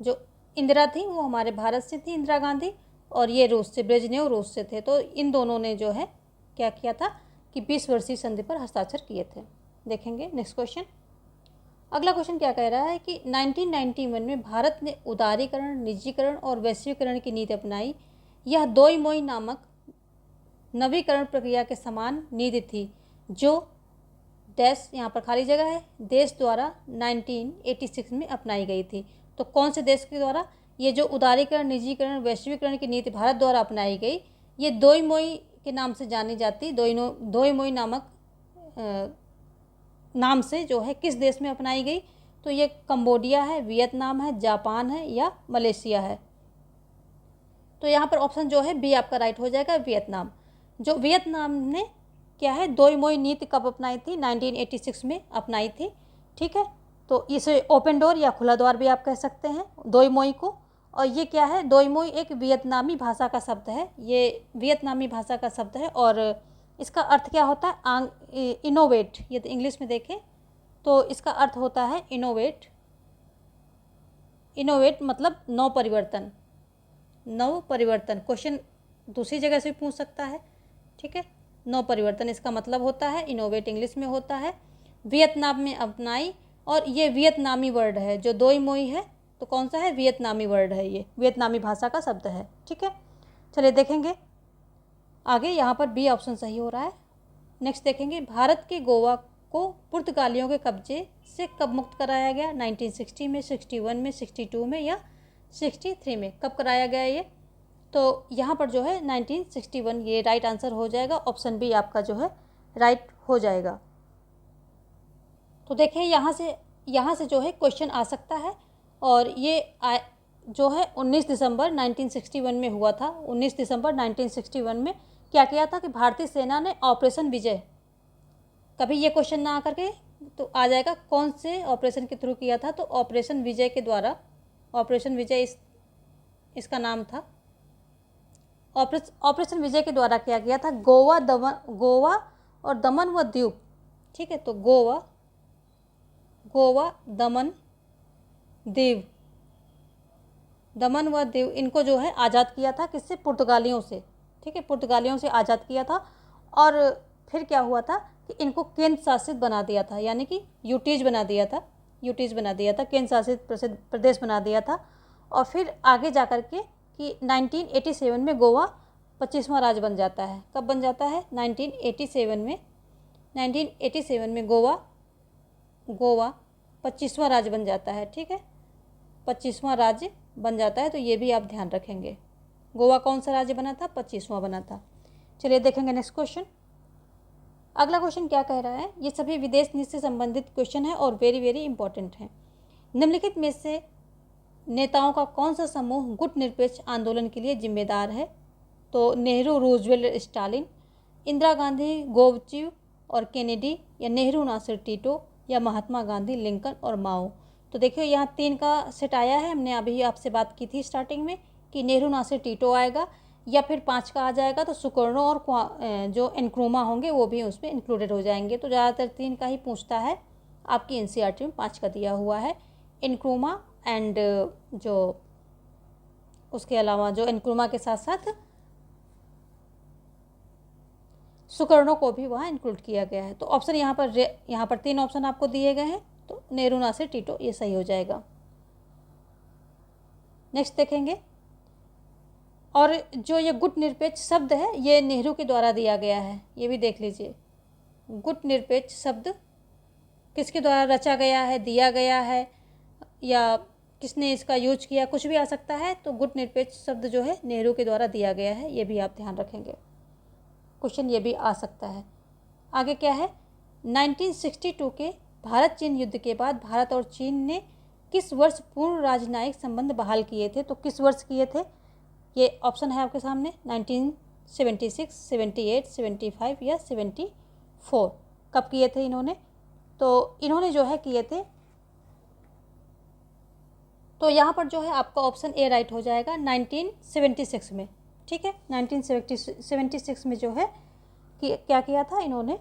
जो इंदिरा थी वो हमारे भारत से थी, इंदिरा गांधी, और ये रूस से, ब्रेजनेव रूस से थे। तो इन दोनों ने जो है क्या किया था कि 20 वर्षीय संधि पर हस्ताक्षर किए थे। देखेंगे नेक्स्ट क्वेश्चन। अगला क्वेश्चन क्या कह रहा है कि 1991 में भारत ने उदारीकरण, निजीकरण और वैश्वीकरण की नीति अपनाई। यह दोई-मोई नामक नवीकरण प्रक्रिया के समान नीति थी, जो डैश यहाँ पर खाली जगह है, देश द्वारा 1986 में अपनाई गई थी। तो कौन से देश के द्वारा? ये जो उदारीकरण, निजीकरण, वैश्वीकरण की नीति भारत द्वारा अपनाई गई, ये दोई-मोई के नाम से जानी जाती। दोई-मोई नामक नाम से जो है किस देश में अपनाई गई? तो ये कंबोडिया है, वियतनाम है, जापान है, या मलेशिया है? तो यहाँ पर ऑप्शन जो है बी आपका राइट हो जाएगा, वियतनाम। जो वियतनाम ने क्या है दोई-मोई नीति कब अपनाई थी? 1986 में अपनाई थी। ठीक है। तो इसे ओपन डोर या खुला द्वार भी आप कह सकते हैं दोई मोई को। और ये क्या है, दोई मोई एक वियतनामी भाषा का शब्द है, ये वियतनामी भाषा का शब्द है। और इसका अर्थ क्या होता है, इनोवेट। ये तो इंग्लिश में देखें तो इसका अर्थ होता है इनोवेट। इनोवेट मतलब नव परिवर्तन, नव परिवर्तन। क्वेश्चन दूसरी जगह से भी पूछ सकता है, ठीक है। नव परिवर्तन इसका मतलब होता है, इनोवेट इंग्लिश में होता है, वियतनाम में अपनाई। और ये वियतनामी वर्ड है, जो दोई मोई है तो कौन सा है, वियतनामी वर्ड है, ये वियतनामी भाषा का शब्द है, ठीक है। चलिए देखेंगे आगे, यहाँ पर बी ऑप्शन सही हो रहा है। नेक्स्ट देखेंगे, भारत के गोवा को पुर्तगालियों के कब्जे से कब मुक्त कराया गया, 1960 में, 61 में, 62 में या 63 में, कब कराया गया ये। तो यहाँ पर जो है 1961 ये राइट आंसर हो जाएगा। ऑप्शन बी आपका जो है राइट हो जाएगा। तो देखिए यहाँ से जो है क्वेश्चन आ सकता है। और ये जो है 19 दिसंबर 1961 में हुआ था। 19 दिसंबर 1961 में क्या किया था कि भारतीय सेना ने ऑपरेशन विजय, कभी ये क्वेश्चन ना आकर के तो आ जाएगा कौन से ऑपरेशन के थ्रू किया था, तो ऑपरेशन विजय के द्वारा, ऑपरेशन विजय इसका नाम था। ऑपरेशन विजय के द्वारा क्या किया था, गोवा और दमन व द्वीप, ठीक है। तो गोवा, दमन, दमन व दीव, इनको जो है आज़ाद किया था, किससे, पुर्तगालियों से, ठीक है। पुर्तगालियों से आज़ाद किया था। और फिर क्या हुआ था कि इनको केंद्र शासित बना दिया था, यानी कि यूटीज बना दिया था, केंद्र शासित प्रदेश बना दिया था। और फिर आगे जा कर के कि 1987 में गोवा 25वां राज्य बन जाता है। कब बन जाता है, 1987 में गोवा 25वां राज्य बन जाता है, ठीक है। 25वां राज्य बन जाता है, तो ये भी आप ध्यान रखेंगे। गोवा कौन सा राज्य बना था, 25वां बना था। चलिए देखेंगे नेक्स्ट क्वेश्चन। अगला क्वेश्चन क्या कह रहा है, ये सभी विदेश नीति से संबंधित क्वेश्चन है और वेरी वेरी इंपॉर्टेंट है। निम्नलिखित में से नेताओं का कौन सा समूह गुट निरपेक्ष आंदोलन के लिए जिम्मेदार है, तो नेहरू, रूजवेल्ट, स्टालिन, इंदिरा गांधी, गोर्बचेव और केनेडी, या नेहरू, नासिर, टीटो, या महात्मा गांधी, लिंकन और माओ। तो देखिए यहाँ 3 का सेट आया है, हमने अभी आपसे बात की थी स्टार्टिंग में कि नेहरू, नासिर, टीटो आएगा, या फिर 5 का आ जाएगा तो सुकर्णो और जो एनक्रोमा होंगे वो भी उसमें इंक्लूडेड हो जाएंगे। तो ज़्यादातर 3 का ही पूछता है, आपकी एनसीईआरटी में 5 का दिया हुआ है। एनक्रोमा एंड जो उसके अलावा जो एनक्रोमा के साथ साथ सुकर्णो को भी वहाँ इंक्लूड किया गया है। तो ऑप्शन यहाँ पर 3 ऑप्शन आपको दिए गए हैं, तो नेहरू, नासिर, टीटो ये सही हो जाएगा। नेक्स्ट देखेंगे, और जो ये गुट निरपेक्ष शब्द है ये नेहरू के द्वारा दिया गया है, ये भी देख लीजिए। गुट निरपेक्ष शब्द किसके द्वारा रचा गया है, दिया गया है, या किसने इसका यूज किया, कुछ भी आ सकता है। तो गुट निरपेक्ष शब्द जो है नेहरू के द्वारा दिया गया है, ये भी आप ध्यान रखेंगे। क्वेश्चन ये भी आ सकता है। आगे क्या है, 1962 के भारत चीन युद्ध के बाद भारत और चीन ने किस वर्ष पूर्ण राजनयिक संबंध बहाल किए थे, तो किस वर्ष किए थे, ये ऑप्शन है आपके सामने, 1976, 78, 75 या 74। कब किए थे इन्होंने, तो इन्होंने जो है किए थे, तो यहाँ पर जो है आपका ऑप्शन ए राइट हो जाएगा, 1976 में, ठीक है। 1976 में जो है कि क्या किया था इन्होंने,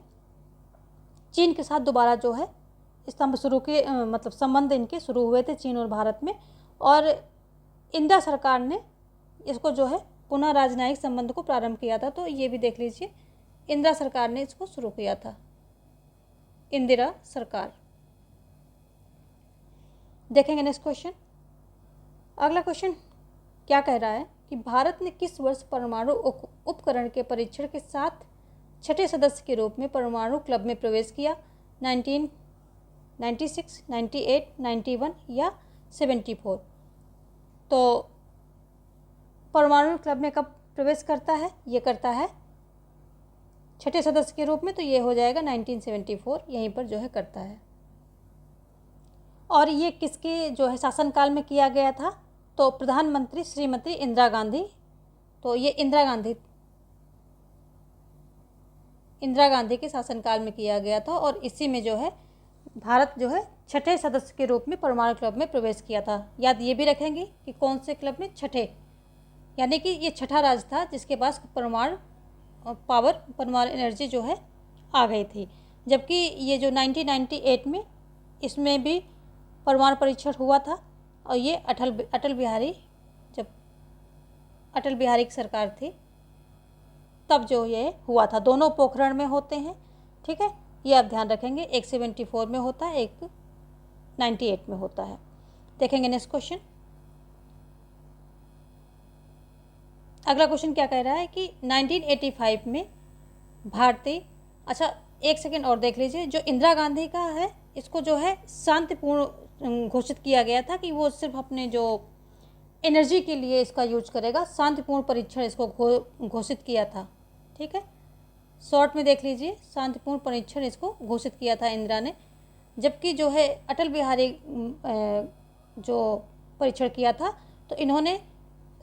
चीन के साथ दोबारा जो है स्तंभ शुरू के मतलब संबंध इनके शुरू हुए थे चीन और भारत में। और इंदिरा सरकार ने इसको जो है पुनः राजनयिक संबंध को प्रारंभ किया था। तो ये भी देख लीजिए, इंदिरा सरकार ने इसको शुरू किया था, इंदिरा सरकार। देखेंगे नेक्स्ट क्वेश्चन। अगला क्वेश्चन क्या कह रहा है कि भारत ने किस वर्ष परमाणु उपकरण के परीक्षण के साथ 6ठे सदस्य के रूप में परमाणु क्लब में प्रवेश किया, 1996, 98, 91 या 74। तो परमाणु क्लब में कब प्रवेश करता है, ये करता है 6ठे सदस्य के रूप में, तो ये हो जाएगा 1974, यहीं पर जो है करता है। और ये किसके जो है शासनकाल में किया गया था, तो प्रधानमंत्री श्रीमती इंदिरा गांधी। तो ये इंदिरा गांधी के शासनकाल में किया गया था। और इसी में जो है भारत जो है छठे सदस्य के रूप में परमाणु क्लब में प्रवेश किया था। याद ये भी रखेंगे कि कौन से क्लब में, छठे, यानी कि ये छठा राज्य था जिसके पास परमाणु एनर्जी जो है आ गई थी। जबकि ये जो 1998 में इसमें भी परमाणु परीक्षण हुआ था, और ये अटल बिहारी, जब अटल बिहारी की सरकार थी तब जो ये हुआ था। दोनों पोखरण में होते हैं, ठीक है, ये आप ध्यान रखेंगे। एक 74 में होता है, एक 98 में होता है। देखेंगे नेक्स्ट क्वेश्चन। अगला क्वेश्चन क्या कह रहा है कि 1985 में भारतीय, अच्छा एक सेकेंड और देख लीजिए, जो इंदिरा गांधी का है इसको जो है शांतिपूर्ण घोषित किया गया था कि वो सिर्फ अपने जो एनर्जी के लिए इसका यूज करेगा। शांतिपूर्ण परीक्षण इसको घोषित किया था, ठीक है, शॉर्ट में देख लीजिए, शांतिपूर्ण परीक्षण इसको घोषित किया था इंदिरा ने। जबकि जो है अटल बिहारी जो परीक्षण किया था तो इन्होंने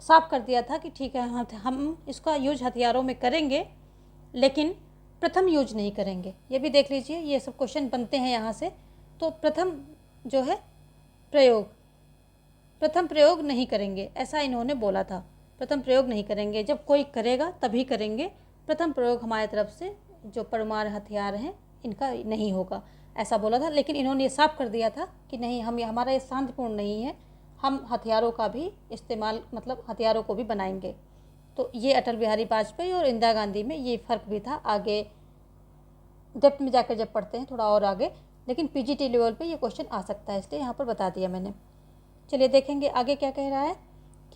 साफ कर दिया था कि ठीक है हम इसका यूज हथियारों में करेंगे लेकिन प्रथम यूज नहीं करेंगे। ये भी देख लीजिए, ये सब क्वेश्चन बनते हैं यहाँ से। तो प्रथम जो है प्रथम प्रयोग नहीं करेंगे, ऐसा इन्होंने बोला था। प्रथम प्रयोग नहीं करेंगे, जब कोई करेगा तभी करेंगे। प्रथम प्रयोग हमारी तरफ से जो परमाणु हथियार हैं इनका नहीं होगा, ऐसा बोला था। लेकिन इन्होंने ये साफ कर दिया था कि नहीं, हमारा ये शांतिपूर्ण नहीं है, हम हथियारों का भी इस्तेमाल, मतलब हथियारों को भी बनाएंगे। तो ये अटल बिहारी वाजपेयी और इंदिरा गांधी में ये फ़र्क भी था। आगे डेप्थ में जाकर जब पढ़ते हैं थोड़ा और आगे, लेकिन पीजीटी लेवल पे ये क्वेश्चन आ सकता है, इसलिए यहाँ पर बता दिया मैंने। चलिए देखेंगे आगे क्या कह रहा है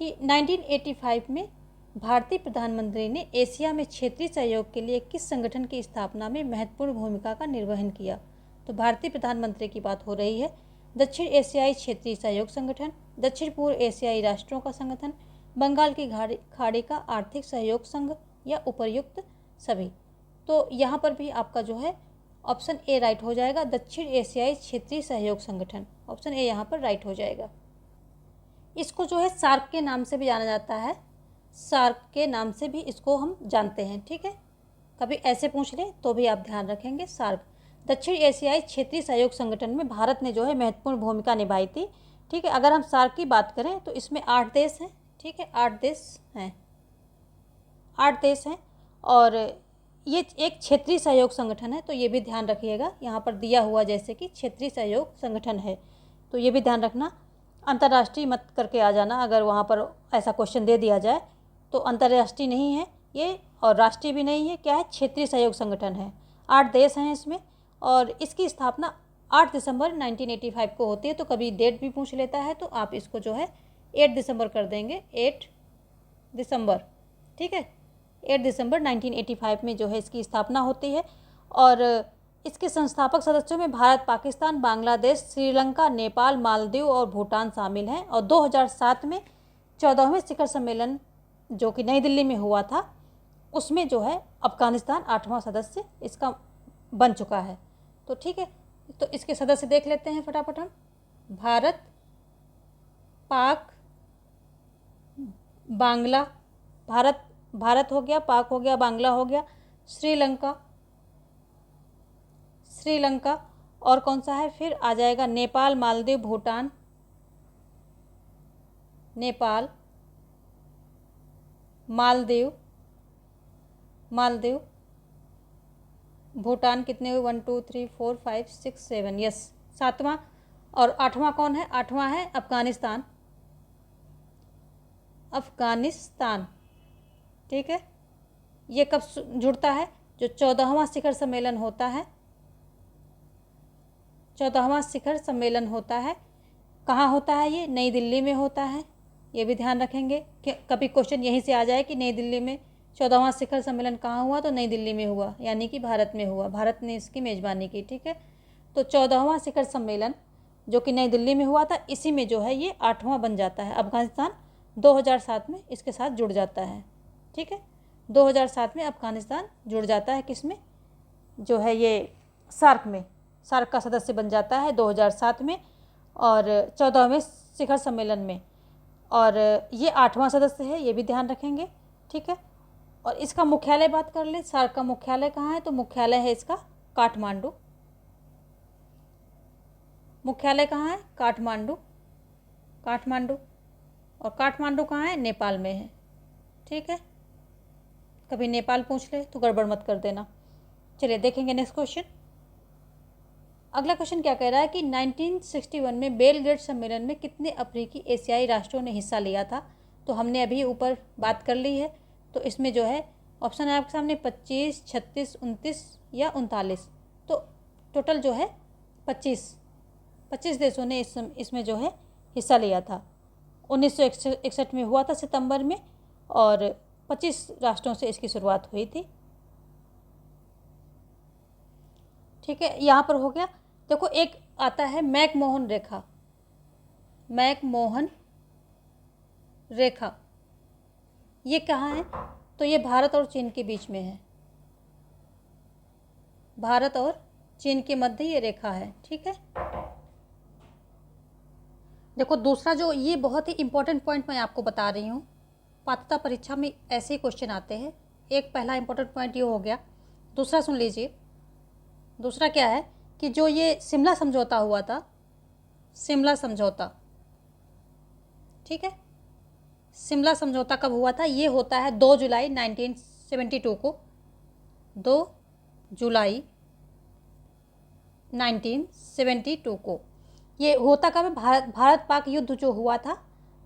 कि 1985 में भारतीय प्रधानमंत्री ने एशिया में क्षेत्रीय सहयोग के लिए किस संगठन की स्थापना में महत्वपूर्ण भूमिका का निर्वहन किया। तो भारतीय प्रधानमंत्री की बात हो रही है। दक्षिण एशियाई क्षेत्रीय सहयोग संगठन, दक्षिण पूर्व एशियाई राष्ट्रों का संगठन, बंगाल की खाड़ी का आर्थिक सहयोग संघ, या उपर्युक्त सभी। तो यहाँ पर भी आपका जो है ऑप्शन ए राइट हो जाएगा, दक्षिण एशियाई क्षेत्रीय सहयोग संगठन। ऑप्शन ए यहाँ पर राइट हो जाएगा। इसको जो है सार्क के नाम से भी जाना जाता है, सार्क के नाम से भी इसको हम जानते हैं, ठीक है। कभी ऐसे पूछ ले तो भी आप ध्यान रखेंगे, सार्क। दक्षिण एशियाई क्षेत्रीय सहयोग संगठन में भारत ने जो है महत्वपूर्ण भूमिका निभाई थी, ठीक है। अगर हम सार्क की बात करें तो इसमें 8 देश हैं, ठीक है, 8 देश हैं और ये एक क्षेत्रीय सहयोग संगठन है, तो ये भी ध्यान रखिएगा। यहाँ पर दिया हुआ जैसे कि क्षेत्रीय सहयोग संगठन है, तो ये भी ध्यान रखना। अंतर्राष्ट्रीय मत करके आ जाना, अगर वहाँ पर ऐसा क्वेश्चन दे दिया जाए तो अंतर्राष्ट्रीय नहीं है ये और राष्ट्रीय भी नहीं है, क्या है, क्षेत्रीय सहयोग संगठन है। 8 देश हैं इसमें और इसकी स्थापना 8 दिसंबर 1985 को होती है। तो कभी डेट भी पूछ लेता है तो आप इसको जो है 8 दिसंबर कर देंगे, 8 दिसंबर, ठीक है। 8 दिसंबर 1985 में जो है इसकी स्थापना होती है और इसके संस्थापक सदस्यों में भारत, पाकिस्तान, बांग्लादेश, श्रीलंका, नेपाल, मालदीव और भूटान शामिल हैं। और 2007 में 14वें शिखर सम्मेलन जो कि नई दिल्ली में हुआ था उसमें जो है अफगानिस्तान 8वां सदस्य इसका बन चुका है। तो ठीक है, तो इसके सदस्य देख लेते हैं फटाफट हम। भारत, पाक, बांग्ला, भारत हो गया, पाक हो गया, बांग्ला हो गया, श्रीलंका और कौन सा है फिर आ जाएगा, नेपाल, मालदीव, भूटान, नेपाल, मालदीव, भूटान कितने हुए, 1 2 3 4 5 6 7, यस 7वां। और 8वां कौन है, 8वां है अफगानिस्तान, ठीक है। ये कब जुड़ता है, जो 14वां शिखर सम्मेलन होता है, 14वां शिखर सम्मेलन होता है, कहाँ होता है ये, नई दिल्ली में होता है। ये भी ध्यान रखेंगे कि कभी क्वेश्चन यहीं से आ जाए कि नई दिल्ली में 14वां शिखर सम्मेलन कहाँ हुआ, तो नई दिल्ली में हुआ, यानी कि भारत में हुआ, भारत ने इसकी मेज़बानी की, ठीक है। तो 14वां शिखर सम्मेलन जो कि नई दिल्ली में हुआ था, इसी में जो है ये 8वां बन जाता है। अफगानिस्तान 2007 में इसके साथ जुड़ जाता है, ठीक है। 2007 में अफगानिस्तान जुड़ जाता है किस में, जो है ये सार्क में, सार्क का सदस्य बन जाता है 2007 में और 14वें शिखर सम्मेलन में। और ये 8वां सदस्य है, ये भी ध्यान रखेंगे, ठीक है। और इसका मुख्यालय बात कर ले, सार्क का मुख्यालय कहाँ है, तो मुख्यालय है इसका काठमांडू, मुख्यालय कहाँ है? काठमांडू। काठमांडू। और काठमांडू कहाँ है? नेपाल में है। ठीक है, कभी नेपाल पूछ ले तो गड़बड़ मत कर देना। चलिए देखेंगे नेक्स्ट क्वेश्चन। अगला क्वेश्चन क्या कह रहा है कि 1961 में बेलग्रेड सम्मेलन में कितने अफ्रीकी एशियाई राष्ट्रों ने हिस्सा लिया था? तो हमने अभी ऊपर बात कर ली है, तो इसमें जो है ऑप्शन है आपके सामने 25, 36, 29 या 39। तो टोटल जो है 25 देशों ने इसमें जो है हिस्सा लिया था। 1961 में हुआ था सितंबर में, और 25 राष्ट्रों से इसकी शुरुआत हुई थी। ठीक है, यहाँ पर हो गया। देखो एक आता है मैकमोहन रेखा। मैकमोहन रेखा ये कहाँ है? तो ये भारत और चीन के बीच में है। भारत और चीन के मध्य ये रेखा है। ठीक है, देखो दूसरा जो ये बहुत ही इंपॉर्टेंट पॉइंट मैं आपको बता रही हूँ, पात्रता परीक्षा में ऐसे ही क्वेश्चन आते हैं। एक पहला इंपॉर्टेंट पॉइंट ये हो गया। दूसरा सुन लीजिए, दूसरा क्या है कि जो ये शिमला समझौता हुआ था, शिमला समझौता, ठीक है, शिमला समझौता कब हुआ था? ये होता है 2 जुलाई 1972 को। 2 जुलाई 1972 को ये होता कब है? भारत पाक युद्ध जो हुआ था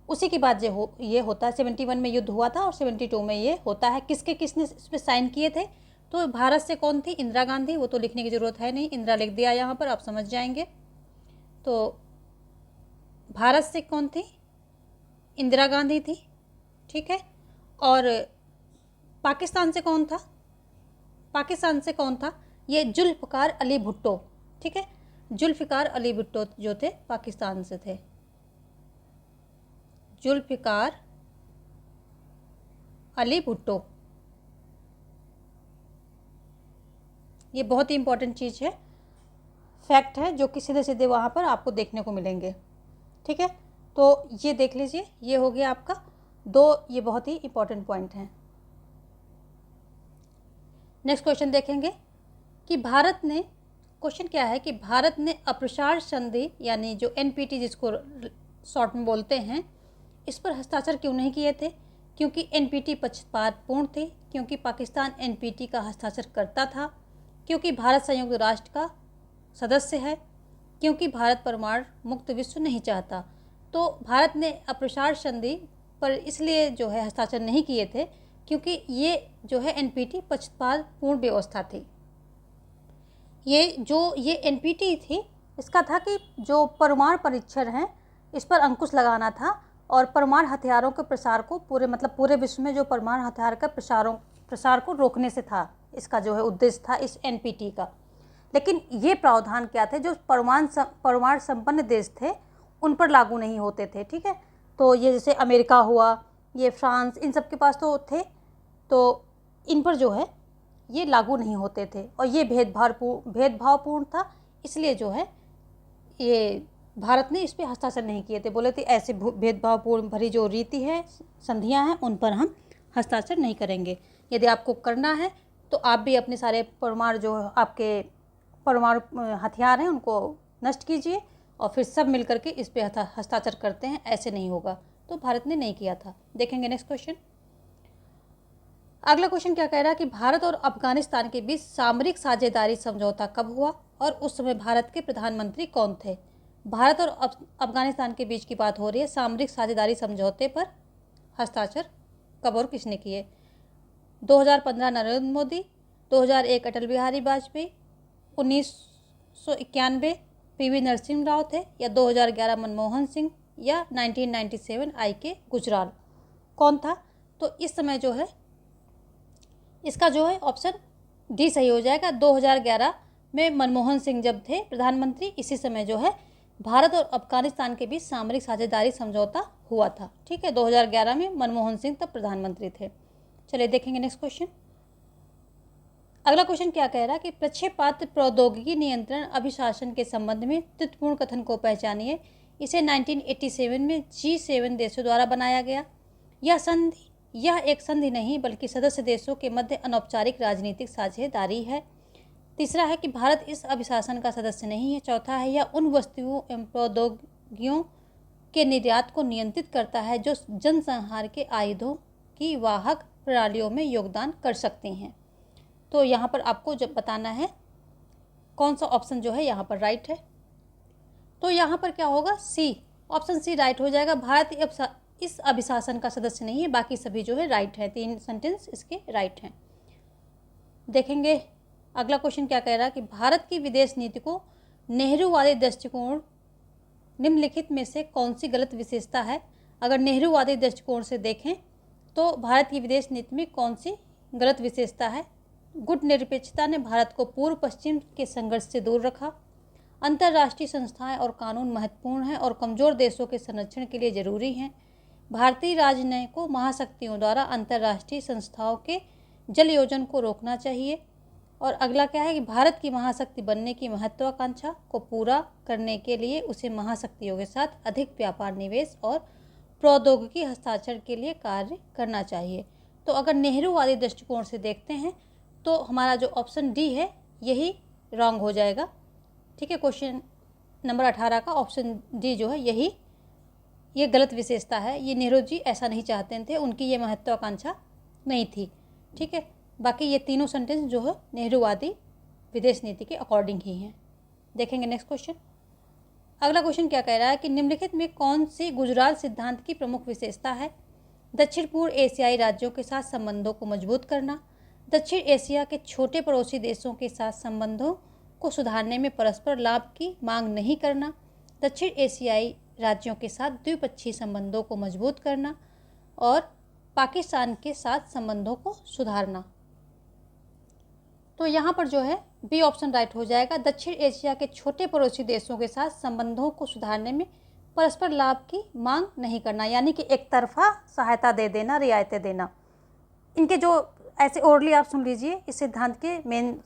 उसी के बाद ये होता है। 71 में युद्ध हुआ था और 72 में ये होता है। किसने इस पर साइन किए थे? तो भारत से कौन थी? इंदिरा गांधी। वो तो लिखने की ज़रूरत है नहीं, इंदिरा लिख दिया यहाँ पर, आप समझ जाएंगे। तो भारत से कौन थी? इंदिरा गांधी थी। ठीक है, और पाकिस्तान से कौन था? पाकिस्तान से कौन था? ये जुल्फ़िकार अली भुट्टो। ठीक है, जुल्फ़िकार अली भुट्टो जो थे पाकिस्तान से थे। जुल्फ़िकार अली भुट्टो, ये बहुत ही इंपॉर्टेंट चीज़ है, फैक्ट है, जो कि सीधे सीधे वहाँ पर आपको देखने को मिलेंगे। ठीक है, तो ये देख लीजिए, ये हो गया आपका 2, ये बहुत ही इंपॉर्टेंट पॉइंट हैं। नेक्स्ट क्वेश्चन देखेंगे कि भारत ने, क्वेश्चन क्या है कि भारत ने अप्रसार संधि यानी जो NPT जिसको शॉर्ट में बोलते हैं, इस पर हस्ताक्षर क्यों नहीं किए थे? क्योंकि NPT पक्षपातपूर्ण थे, क्योंकि पाकिस्तान NPT का हस्ताक्षर करता था, क्योंकि भारत संयुक्त राष्ट्र का सदस्य है, क्योंकि भारत परमाणु मुक्त विश्व नहीं चाहता। तो भारत ने अप्रसार संधि पर इसलिए जो है हस्ताक्षर नहीं किए थे क्योंकि ये जो है NPT पक्षपातपूर्ण व्यवस्था थी। ये NPT थी, इसका था कि जो परमाणु परीक्षण है इस पर अंकुश लगाना था और परमाणु हथियारों के प्रसार को पूरे विश्व में जो परमाणु हथियार का प्रसार को रोकने से था, इसका जो है उद्देश्य था इस NPT का। लेकिन ये प्रावधान क्या थे? जो परमाणु संपन्न देश थे उन पर लागू नहीं होते थे। ठीक है, तो ये जैसे अमेरिका हुआ, ये फ्रांस, इन सब के पास तो थे, तो इन पर जो है ये लागू नहीं होते थे और ये भेदभावपूर्ण था। इसलिए जो है ये भारत ने इस पर हस्ताक्षर नहीं किए थे। बोले थे ऐसे भेदभावपूर्ण भरी जो रीति है, संधियां हैं, उन पर हम हस्ताक्षर नहीं करेंगे। यदि आपको करना है तो आप भी अपने सारे आपके परमाणु हथियार हैं उनको नष्ट कीजिए और फिर सब मिल करके इस पे हस्ताक्षर करते हैं। ऐसे नहीं होगा, तो भारत ने नहीं किया था। देखेंगे नेक्स्ट क्वेश्चन। अगला क्वेश्चन क्या कह रहा है कि भारत और अफगानिस्तान के बीच सामरिक साझेदारी समझौता कब हुआ और उस समय भारत के प्रधानमंत्री कौन थे? भारत और अफगानिस्तान के बीच की बात हो रही है। सामरिक साझेदारी समझौते पर हस्ताक्षर कब और किसने किए? 2015 नरेंद्र मोदी, 2001 अटल बिहारी वाजपेयी, 1991 PV नरसिम्हा राव थे, या 2011 मनमोहन सिंह, या 1997 IK गुजराल। कौन था? तो इस समय जो है इसका जो है ऑप्शन डी सही हो जाएगा। 2011 में मनमोहन सिंह जब थे प्रधानमंत्री, इसी समय जो है भारत और अफगानिस्तान के बीच सामरिक साझेदारी समझौता हुआ था। ठीक है, 2011 में मनमोहन सिंह तब प्रधानमंत्री थे। चलिए देखेंगे नेक्स्ट क्वेश्चन। अगला क्वेश्चन क्या कह रहा है कि प्रक्षेपास्त्र प्रौद्योगिकी नियंत्रण अभिशासन के संबंध में तथ्यपूर्ण कथन को पहचानिए। इसे 1987 में G7 देशों द्वारा बनाया गया। यह एक संधि नहीं बल्कि सदस्य देशों के मध्य अनौपचारिक राजनीतिक साझेदारी है। तीसरा है कि भारत इस अभिशासन का सदस्य नहीं है। चौथा है यह उन वस्तुओं एवं प्रौद्योगिकियों के निर्यात को नियंत्रित करता है जो जनसंहार के आयुधों की वाहक प्रणालियों में योगदान कर सकती हैं। तो यहाँ पर आपको जब बताना है कौन सा ऑप्शन जो है यहाँ पर राइट है। तो यहाँ पर क्या होगा, सी, ऑप्शन सी राइट हो जाएगा। भारत इस अभिशासन का सदस्य नहीं है, बाकी सभी जो है राइट है। 3 सेंटेंस इसके राइट हैं। देखेंगे अगला क्वेश्चन क्या कह रहा है कि भारत की विदेश नीति को नेहरूवादी दृष्टिकोण निम्नलिखित में से कौन सी गलत विशेषता है। अगर नेहरूवादी दृष्टिकोण से देखें तो भारत की विदेश नीति में कौन सी गलत विशेषता है। गुटनिरपेक्षता ने भारत को पूर्व पश्चिम के संघर्ष से दूर रखा। अंतर्राष्ट्रीय संस्थाएं और कानून महत्वपूर्ण हैं और कमज़ोर देशों के संरक्षण के लिए जरूरी हैं। भारतीय राजनय को महाशक्तियों द्वारा अंतर्राष्ट्रीय संस्थाओं के जल योजन को रोकना चाहिए। और अगला क्या है कि भारत की महाशक्ति बनने की महत्वाकांक्षा को पूरा करने के लिए उसे महाशक्तियों के साथ अधिक व्यापार, निवेश और प्रौद्योगिकी हस्ताक्षर के लिए कार्य करना चाहिए। तो अगर नेहरूवादी दृष्टिकोण से देखते हैं तो हमारा जो ऑप्शन डी है यही रॉन्ग हो जाएगा। ठीक है, क्वेश्चन नंबर 18 का ऑप्शन डी जो है ये गलत विशेषता है। ये नेहरू जी ऐसा नहीं चाहते थे, उनकी ये महत्वाकांक्षा नहीं थी। ठीक है, बाकी ये तीनों सेंटेंस जो है नेहरूवादी विदेश नीति के अकॉर्डिंग ही हैं। देखेंगे नेक्स्ट क्वेश्चन। अगला क्वेश्चन क्या कह रहा है कि निम्नलिखित में कौन सी गुजराल सिद्धांत की प्रमुख विशेषता है। दक्षिण पूर्व एशियाई राज्यों के साथ संबंधों को मजबूत करना, दक्षिण एशिया के छोटे पड़ोसी देशों के साथ संबंधों को सुधारने में परस्पर लाभ की मांग नहीं करना, दक्षिण एशियाई राज्यों के साथ द्विपक्षीय संबंधों को मजबूत करना और पाकिस्तान के साथ संबंधों को सुधारना। तो यहाँ पर जो है बी ऑप्शन राइट हो जाएगा। दक्षिण एशिया के छोटे पड़ोसी देशों के साथ संबंधों को सुधारने में परस्पर लाभ की मांग नहीं करना, यानी कि एक तरफा सहायता दे देना, रियायतें देना। इनके जो ऐसे ओरली आप सुन लीजिए, इस सिद्धांत के मेन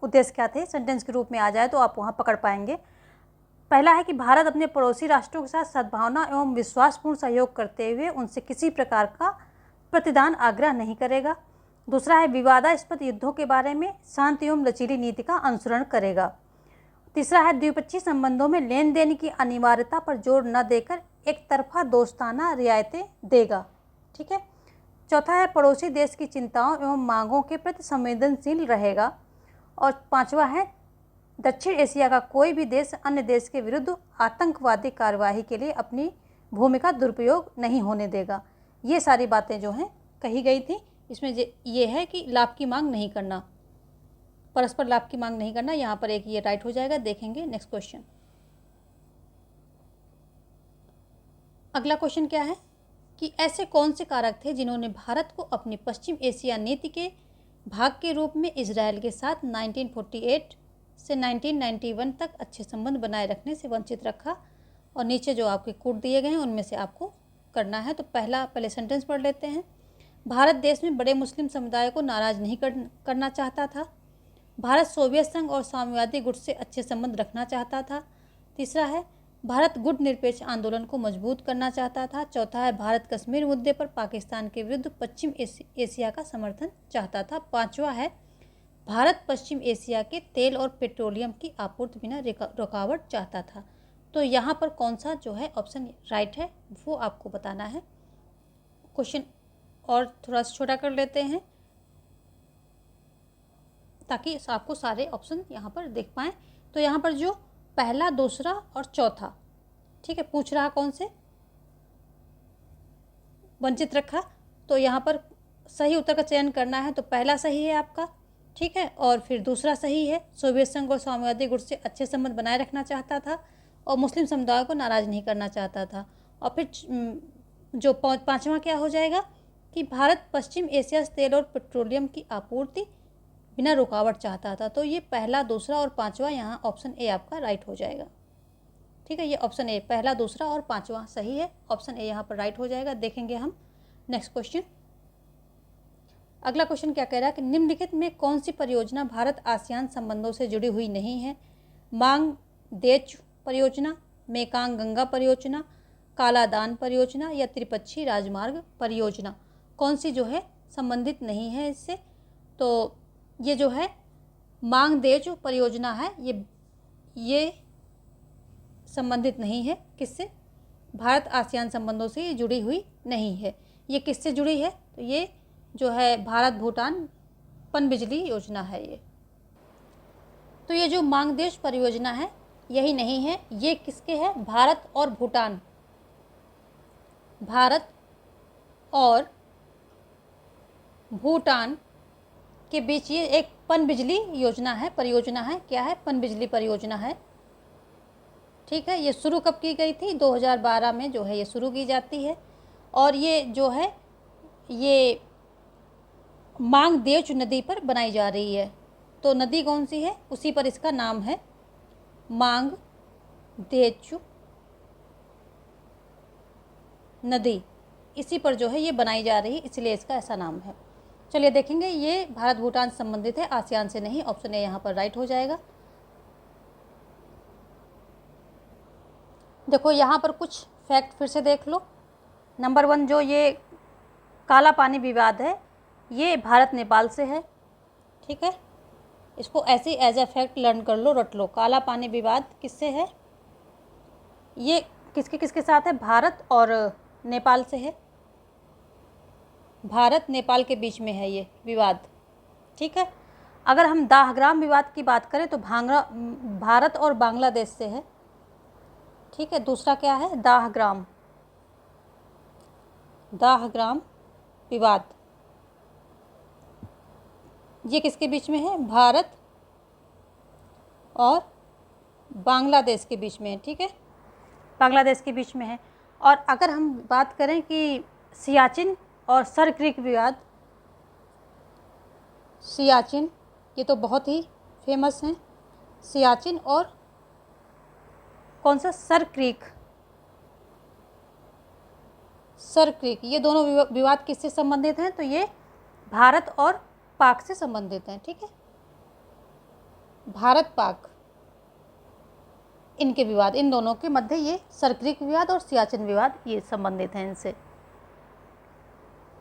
उद्देश्य क्या थे, सेंटेंस के रूप में आ जाए तो आप वहाँ पकड़ पाएंगे। पहला है कि भारत अपने पड़ोसी राष्ट्रों के साथ सद्भावना एवं विश्वासपूर्ण सहयोग करते हुए उनसे किसी प्रकार का प्रतिदान आग्रह नहीं करेगा। दूसरा है विवादास्पद युद्धों के बारे में शांत एवं लचीली नीति का अनुसरण करेगा। तीसरा है द्विपक्षीय संबंधों में लेन देन की अनिवार्यता पर जोर न देकर एक तरफा दोस्ताना रियायतें देगा। ठीक है। चौथा है पड़ोसी देश की चिंताओं एवं मांगों के प्रति संवेदनशील रहेगा। और पांचवा है दक्षिण एशिया का कोई भी देश अन्य देश के विरुद्ध आतंकवादी कार्यवाही के लिए अपनी भूमिका दुरुपयोग नहीं होने देगा। ये सारी बातें जो हैं कही गई थी। इसमें ये है कि लाभ की मांग नहीं करना, परस्पर लाभ की मांग नहीं करना, यहाँ पर एक ये राइट हो जाएगा। देखेंगे नेक्स्ट क्वेश्चन। अगला क्वेश्चन क्या है कि ऐसे कौन से कारक थे जिन्होंने भारत को अपनी पश्चिम एशिया नीति के भाग के रूप में इजराइल के साथ 1948 से 1991 तक अच्छे संबंध बनाए रखने से वंचित रखा। और नीचे जो आपके कोड दिए गए हैं उनमें से आपको करना है। तो पहले सेंटेंस पढ़ लेते हैं। भारत देश में बड़े मुस्लिम समुदाय को नाराज नहीं करना चाहता था। भारत सोवियत संघ और साम्यवादी गुट से अच्छे संबंध रखना चाहता था। तीसरा है भारत गुट निरपेक्ष आंदोलन को मजबूत करना चाहता था। चौथा है भारत कश्मीर मुद्दे पर पाकिस्तान के विरुद्ध पश्चिम एशिया का समर्थन चाहता था। पांचवा है भारत पश्चिम एशिया के तेल और पेट्रोलियम की आपूर्ति बिना रुकावट चाहता था। तो यहाँ पर कौन सा जो है ऑप्शन राइट है वो आपको बताना है। क्वेश्चन और थोड़ा सा छोटा कर लेते हैं ताकि आपको सारे ऑप्शन यहाँ पर देख पाएँ। तो यहाँ पर जो पहला, दूसरा और चौथा, ठीक है, पूछ रहा कौन से वंचित रखा। तो यहाँ पर सही उत्तर का चयन करना है। तो पहला सही है आपका, ठीक है, और फिर दूसरा सही है, सोवियत संघ और साम्यवादी गुट से अच्छे संबंध बनाए रखना चाहता था और मुस्लिम समुदाय को नाराज नहीं करना चाहता था। और फिर जो पांचवा क्या हो जाएगा कि भारत पश्चिम एशिया से तेल और पेट्रोलियम की आपूर्ति बिना रुकावट चाहता था। तो ये पहला, दूसरा और पांचवा यहाँ ऑप्शन ए आपका राइट हो जाएगा। ठीक है, ये ऑप्शन ए, पहला, दूसरा और पांचवा सही है। ऑप्शन ए यहाँ पर राइट हो जाएगा। देखेंगे हम नेक्स्ट क्वेश्चन। अगला क्वेश्चन क्या कह रहा है कि निम्नलिखित में कौन सी परियोजना भारत आसियान संबंधों से जुड़ी हुई नहीं है। मांग देच परियोजना, मेकांग गंगा परियोजना, कालादान परियोजना या त्रिपक्षीय राजमार्ग परियोजना। कौन सी जो है संबंधित नहीं है इससे। तो ये जो है मांगदेव जो परियोजना है ये संबंधित नहीं है। किससे? भारत आसियान संबंधों से ये जुड़ी हुई नहीं है। ये किससे जुड़ी है? तो ये जो है भारत भूटान पनबिजली योजना है ये। तो ये जो मांगदेव परियोजना है यही नहीं है, ये किसके है? भारत और भूटान, भारत और भूटान के बीच ये एक पनबिजली योजना है, परियोजना है। क्या है? पनबिजली परियोजना है। ठीक है, ये शुरू कब की गई थी? 2012 में जो है ये शुरू की जाती है। और ये जो है ये मांगदेव नदी पर बनाई जा रही है। तो नदी कौन सी है? उसी पर इसका नाम है, मांगदेव नदी, इसी पर जो है ये बनाई जा रही है, इसलिए इसका ऐसा नाम है। चलिए देखेंगे, ये भारत भूटान से संबंधित है, आसियान से नहीं। ऑप्शन ए यहाँ पर राइट हो जाएगा। देखो यहाँ पर कुछ फैक्ट फिर से देख लो। नंबर 1, जो ये काला पानी विवाद है ये भारत नेपाल से है। ठीक है, इसको ऐसे एज ए फैक्ट लर्न कर लो, रट लो। काला पानी विवाद किससे है? ये किसके किसके साथ है? भारत और नेपाल से है। भारत नेपाल के बीच में है ये विवाद। ठीक है, अगर हम दाहग्राम विवाद की बात करें तो भारत और बांग्लादेश से है। ठीक है, दूसरा क्या है? दाहग्राम विवाद, ये किसके बीच में है? भारत और बांग्लादेश के बीच में है। ठीक है, बांग्लादेश के बीच में है। और अगर हम बात करें कि सियाचिन और सर क्रीक विवाद, सियाचिन ये तो बहुत ही फेमस हैं। सियाचिन और कौन सा? सर क्रीक, ये दोनों विवाद किससे संबंधित हैं? तो ये भारत और पाक से संबंधित हैं। ठीक है, भारत पाक इनके विवाद, इन दोनों के मध्य ये सर क्रीक विवाद और सियाचिन विवाद ये संबंधित हैं इनसे।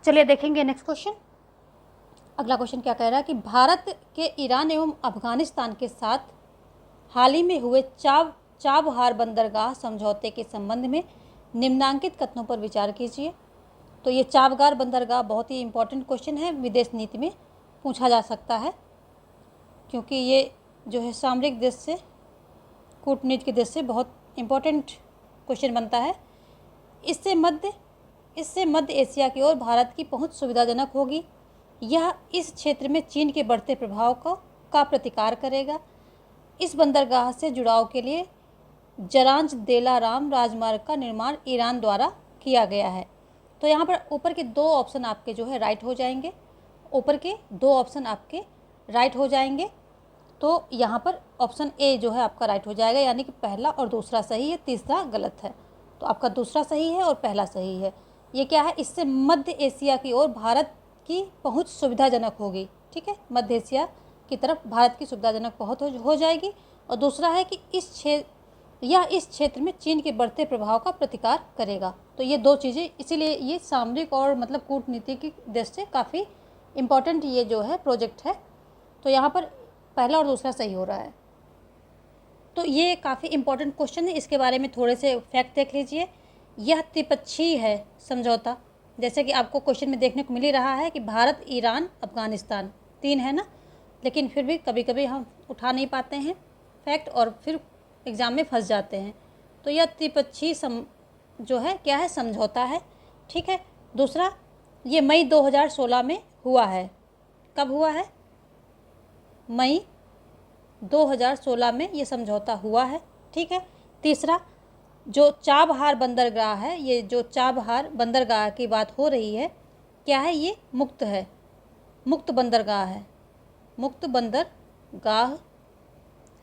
चलिए देखेंगे नेक्स्ट क्वेश्चन। अगला क्वेश्चन क्या कह रहा है कि भारत के ईरान एवं अफगानिस्तान के साथ हाल ही में हुए चाबहार बंदरगाह समझौते के संबंध में निम्नांकित कथनों पर विचार कीजिए। तो ये चाबहार बंदरगाह बहुत ही इंपॉर्टेंट क्वेश्चन है, विदेश नीति में पूछा जा सकता है, क्योंकि ये जो है सामरिक देश से, कूटनीति के देश से बहुत इंपॉर्टेंट क्वेश्चन बनता है। इससे मध्य एशिया की ओर भारत की पहुंच सुविधाजनक होगी। यह इस क्षेत्र में चीन के बढ़ते प्रभाव का प्रतिकार करेगा। इस बंदरगाह से जुड़ाव के लिए जरांज देलाराम राजमार्ग का निर्माण ईरान द्वारा किया गया है। तो यहाँ पर ऊपर के 2 ऑप्शन आपके जो है राइट हो जाएंगे। ऊपर के 2 ऑप्शन आपके राइट हो जाएंगे। तो यहाँ पर ऑप्शन ए जो है आपका राइट हो जाएगा, यानी कि पहला और दूसरा सही है, तीसरा गलत है। तो आपका दूसरा सही है और पहला सही है। ये क्या है? इससे मध्य एशिया की ओर भारत की पहुंच सुविधाजनक होगी। ठीक है, मध्य एशिया की तरफ भारत की सुविधाजनक पहुंच हो जाएगी। और दूसरा है कि इस क्षेत्र में चीन के बढ़ते प्रभाव का प्रतिकार करेगा। तो ये 2 चीज़ें, इसीलिए ये सामरिक और मतलब कूटनीति की दृष्टि से काफ़ी इम्पोर्टेंट ये जो है प्रोजेक्ट है। तो यहाँ पर पहला और दूसरा सही हो रहा है। तो ये काफ़ी इम्पोर्टेंट क्वेश्चन है, इसके बारे में थोड़े से फैक्ट देख लीजिए। यह त्रिपक्षीय है समझौता, जैसे कि आपको क्वेश्चन में देखने को मिल ही रहा है कि भारत, ईरान, अफगानिस्तान 3 है ना, लेकिन फिर भी कभी कभी हम उठा नहीं पाते हैं फैक्ट और फिर एग्ज़ाम में फंस जाते हैं। तो यह त्रिपक्षीय जो है क्या है? समझौता है। ठीक है, दूसरा ये मई 2016 में हुआ है। कब हुआ है? मई 2016 में ये समझौता हुआ है। ठीक है, तीसरा जो चाबहार बंदरगाह है, ये जो चाबहार बंदरगाह की बात हो रही है, क्या है? ये मुक्त है, मुक्त बंदरगाह है, मुक्त बंदरगाह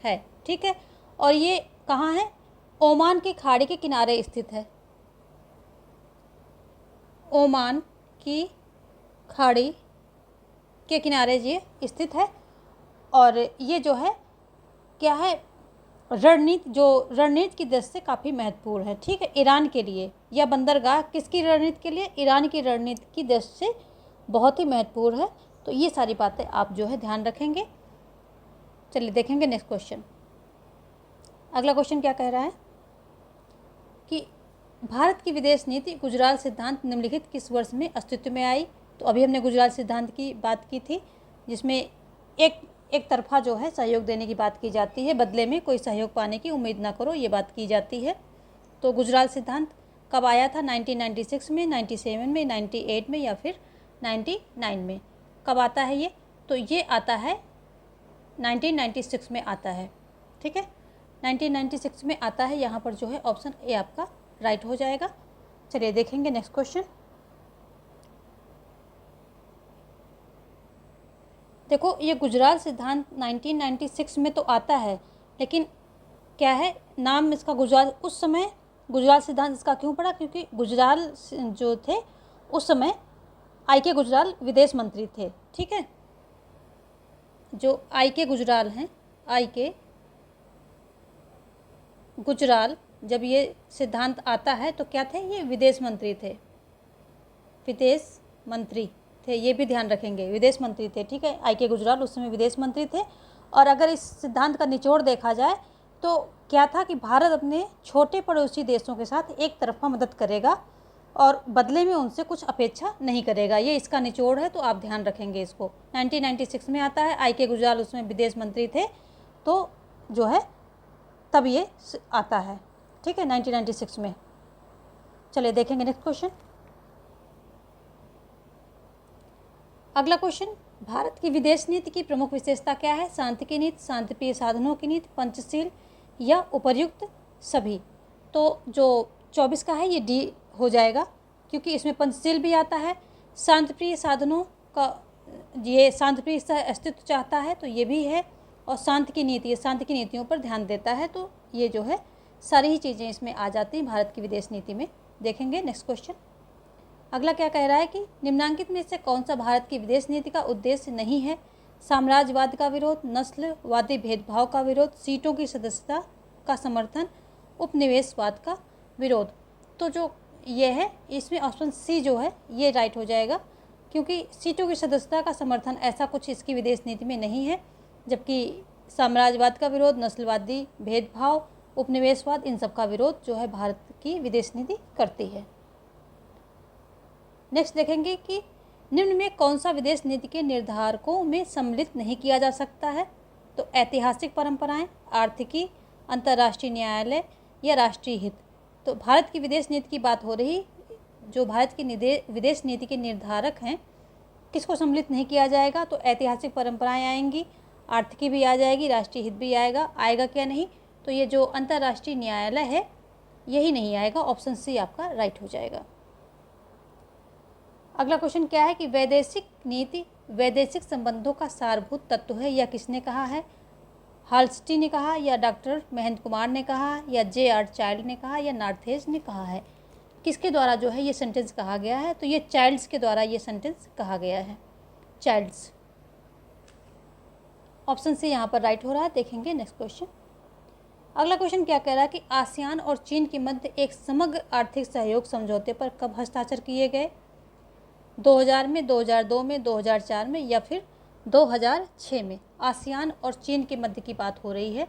है। ठीक है, और ये कहाँ है? ओमान की खाड़ी के किनारे स्थित है। ओमान की खाड़ी के किनारे ये स्थित है। और ये जो है क्या है? रणनीति की दृष्टि से काफ़ी महत्वपूर्ण है। ठीक है, ईरान के लिए यह बंदरगाह किसकी रणनीति के लिए? ईरान की रणनीति की दृष्टि से बहुत ही महत्वपूर्ण है। तो ये सारी बातें आप जो है ध्यान रखेंगे। चलिए देखेंगे नेक्स्ट क्वेश्चन। अगला क्वेश्चन क्या कह रहा है कि भारत की विदेश नीति गुजराल सिद्धांत निम्नलिखित किस वर्ष में अस्तित्व में आई। तो अभी हमने गुजराल सिद्धांत की बात की थी, जिसमें एक तरफा जो है सहयोग देने की बात की जाती है, बदले में कोई सहयोग पाने की उम्मीद ना करो, ये बात की जाती है। तो गुजराल सिद्धांत कब आया था? 1996 में, 97 में, 98 में या फिर 99 में? कब आता है ये? तो ये आता है 1996 में आता है। ठीक है, 1996 में आता है। यहाँ पर जो है ऑप्शन ए आपका राइट हो जाएगा। चलिए देखेंगे नेक्स्ट क्वेश्चन। देखो, ये गुजराल सिद्धांत 1996 में तो आता है, लेकिन क्या है, नाम इसका गुजराल, उस समय गुजराल सिद्धांत इसका क्यों पड़ा? क्योंकि गुजराल जो थे उस समय आई के गुजराल विदेश मंत्री थे। ठीक है, जो आई के गुजराल हैं, आई के गुजराल, जब ये सिद्धांत आता है तो क्या थे? ये विदेश मंत्री थे, विदेश मंत्री थे, ये भी ध्यान रखेंगे, विदेश मंत्री थे। ठीक है, आई के गुजराल उस समय विदेश मंत्री थे। और अगर इस सिद्धांत का निचोड़ देखा जाए तो क्या था कि भारत अपने छोटे पड़ोसी देशों के साथ एक तरफा मदद करेगा और बदले में उनसे कुछ अपेक्षा नहीं करेगा, ये इसका निचोड़ है। तो आप ध्यान रखेंगे इसको। 1996 में आता है, आई के गुजराल उसमें विदेश मंत्री थे, तो जो है तब ये आता है। ठीक है, 1996 में। चलिए देखेंगे नेक्स्ट क्वेश्चन। अगला क्वेश्चन, भारत की विदेश नीति की प्रमुख विशेषता क्या है? शांति की नीति, शांतिप्रिय साधनों की नीति, पंचशील या उपर्युक्त सभी? तो जो 24 का है ये डी हो जाएगा, क्योंकि इसमें पंचशील भी आता है, शांतिप्रिय साधनों का, ये शांतिप्रिय अस्तित्व चाहता है तो ये भी है, और शांति की नीति, ये शांति की नीतियों पर ध्यान देता है। तो ये जो है सारी ही चीज़ें इसमें आ जाती हैं भारत की विदेश नीति में। देखेंगे नेक्स्ट क्वेश्चन। अगला क्या कह रहा है कि निम्नांकित में से कौन सा भारत की विदेश नीति का उद्देश्य नहीं है? साम्राज्यवाद का विरोध, नस्लवादी भेदभाव का विरोध, सीटों की सदस्यता का समर्थन, उपनिवेशवाद का विरोध। तो जो ये है, इसमें ऑप्शन सी जो है ये राइट हो जाएगा, क्योंकि सीटों की सदस्यता का समर्थन ऐसा कुछ इसकी विदेश नीति में नहीं है, जबकि साम्राज्यवाद का विरोध, नस्लवादी भेदभाव, उपनिवेशवाद, इन सब का विरोध जो है भारत की विदेश नीति करती है। नेक्स्ट देखेंगे कि निम्न में कौन सा विदेश नीति के निर्धारकों में सम्मिलित नहीं किया जा सकता है? तो ऐतिहासिक परंपराएं, आर्थिकी, अंतर्राष्ट्रीय न्यायालय या राष्ट्रीय हित। तो भारत की विदेश नीति की बात हो रही, जो भारत की विदेश नीति के निर्धारक हैं, किसको सम्मिलित नहीं किया जाएगा? तो ऐतिहासिक परंपराएं आएंगी, आर्थिकी भी आ जाएगी, राष्ट्रीय हित भी आएगा क्या नहीं? तो ये जो अंतर्राष्ट्रीय न्यायालय है यही नहीं आएगा। ऑप्शन सी आपका राइट हो जाएगा। अगला क्वेश्चन क्या है कि वैदेशिक नीति वैदेशिक संबंधों का सारभूत तत्व है, या किसने कहा है? हाल्स्टी ने कहा, या डॉक्टर महेंद्र कुमार ने कहा, या जे.आर. चाइल्ड ने कहा, या नार्थेज ने कहा है? किसके द्वारा जो है ये सेंटेंस कहा गया है? तो ये चाइल्ड्स के द्वारा ये सेंटेंस कहा गया है, चाइल्ड्स। ऑप्शन सी यहाँ पर राइट हो रहा है। देखेंगे नेक्स्ट क्वेश्चन। अगला क्वेश्चन क्या कह रहा है कि आसियान और चीन के मध्य एक समग्र आर्थिक सहयोग समझौते पर कब हस्ताक्षर किए गए? 2000 में, 2002 में, 2004 में या फिर 2006 में? आसियान और चीन के मध्य की बात हो रही है,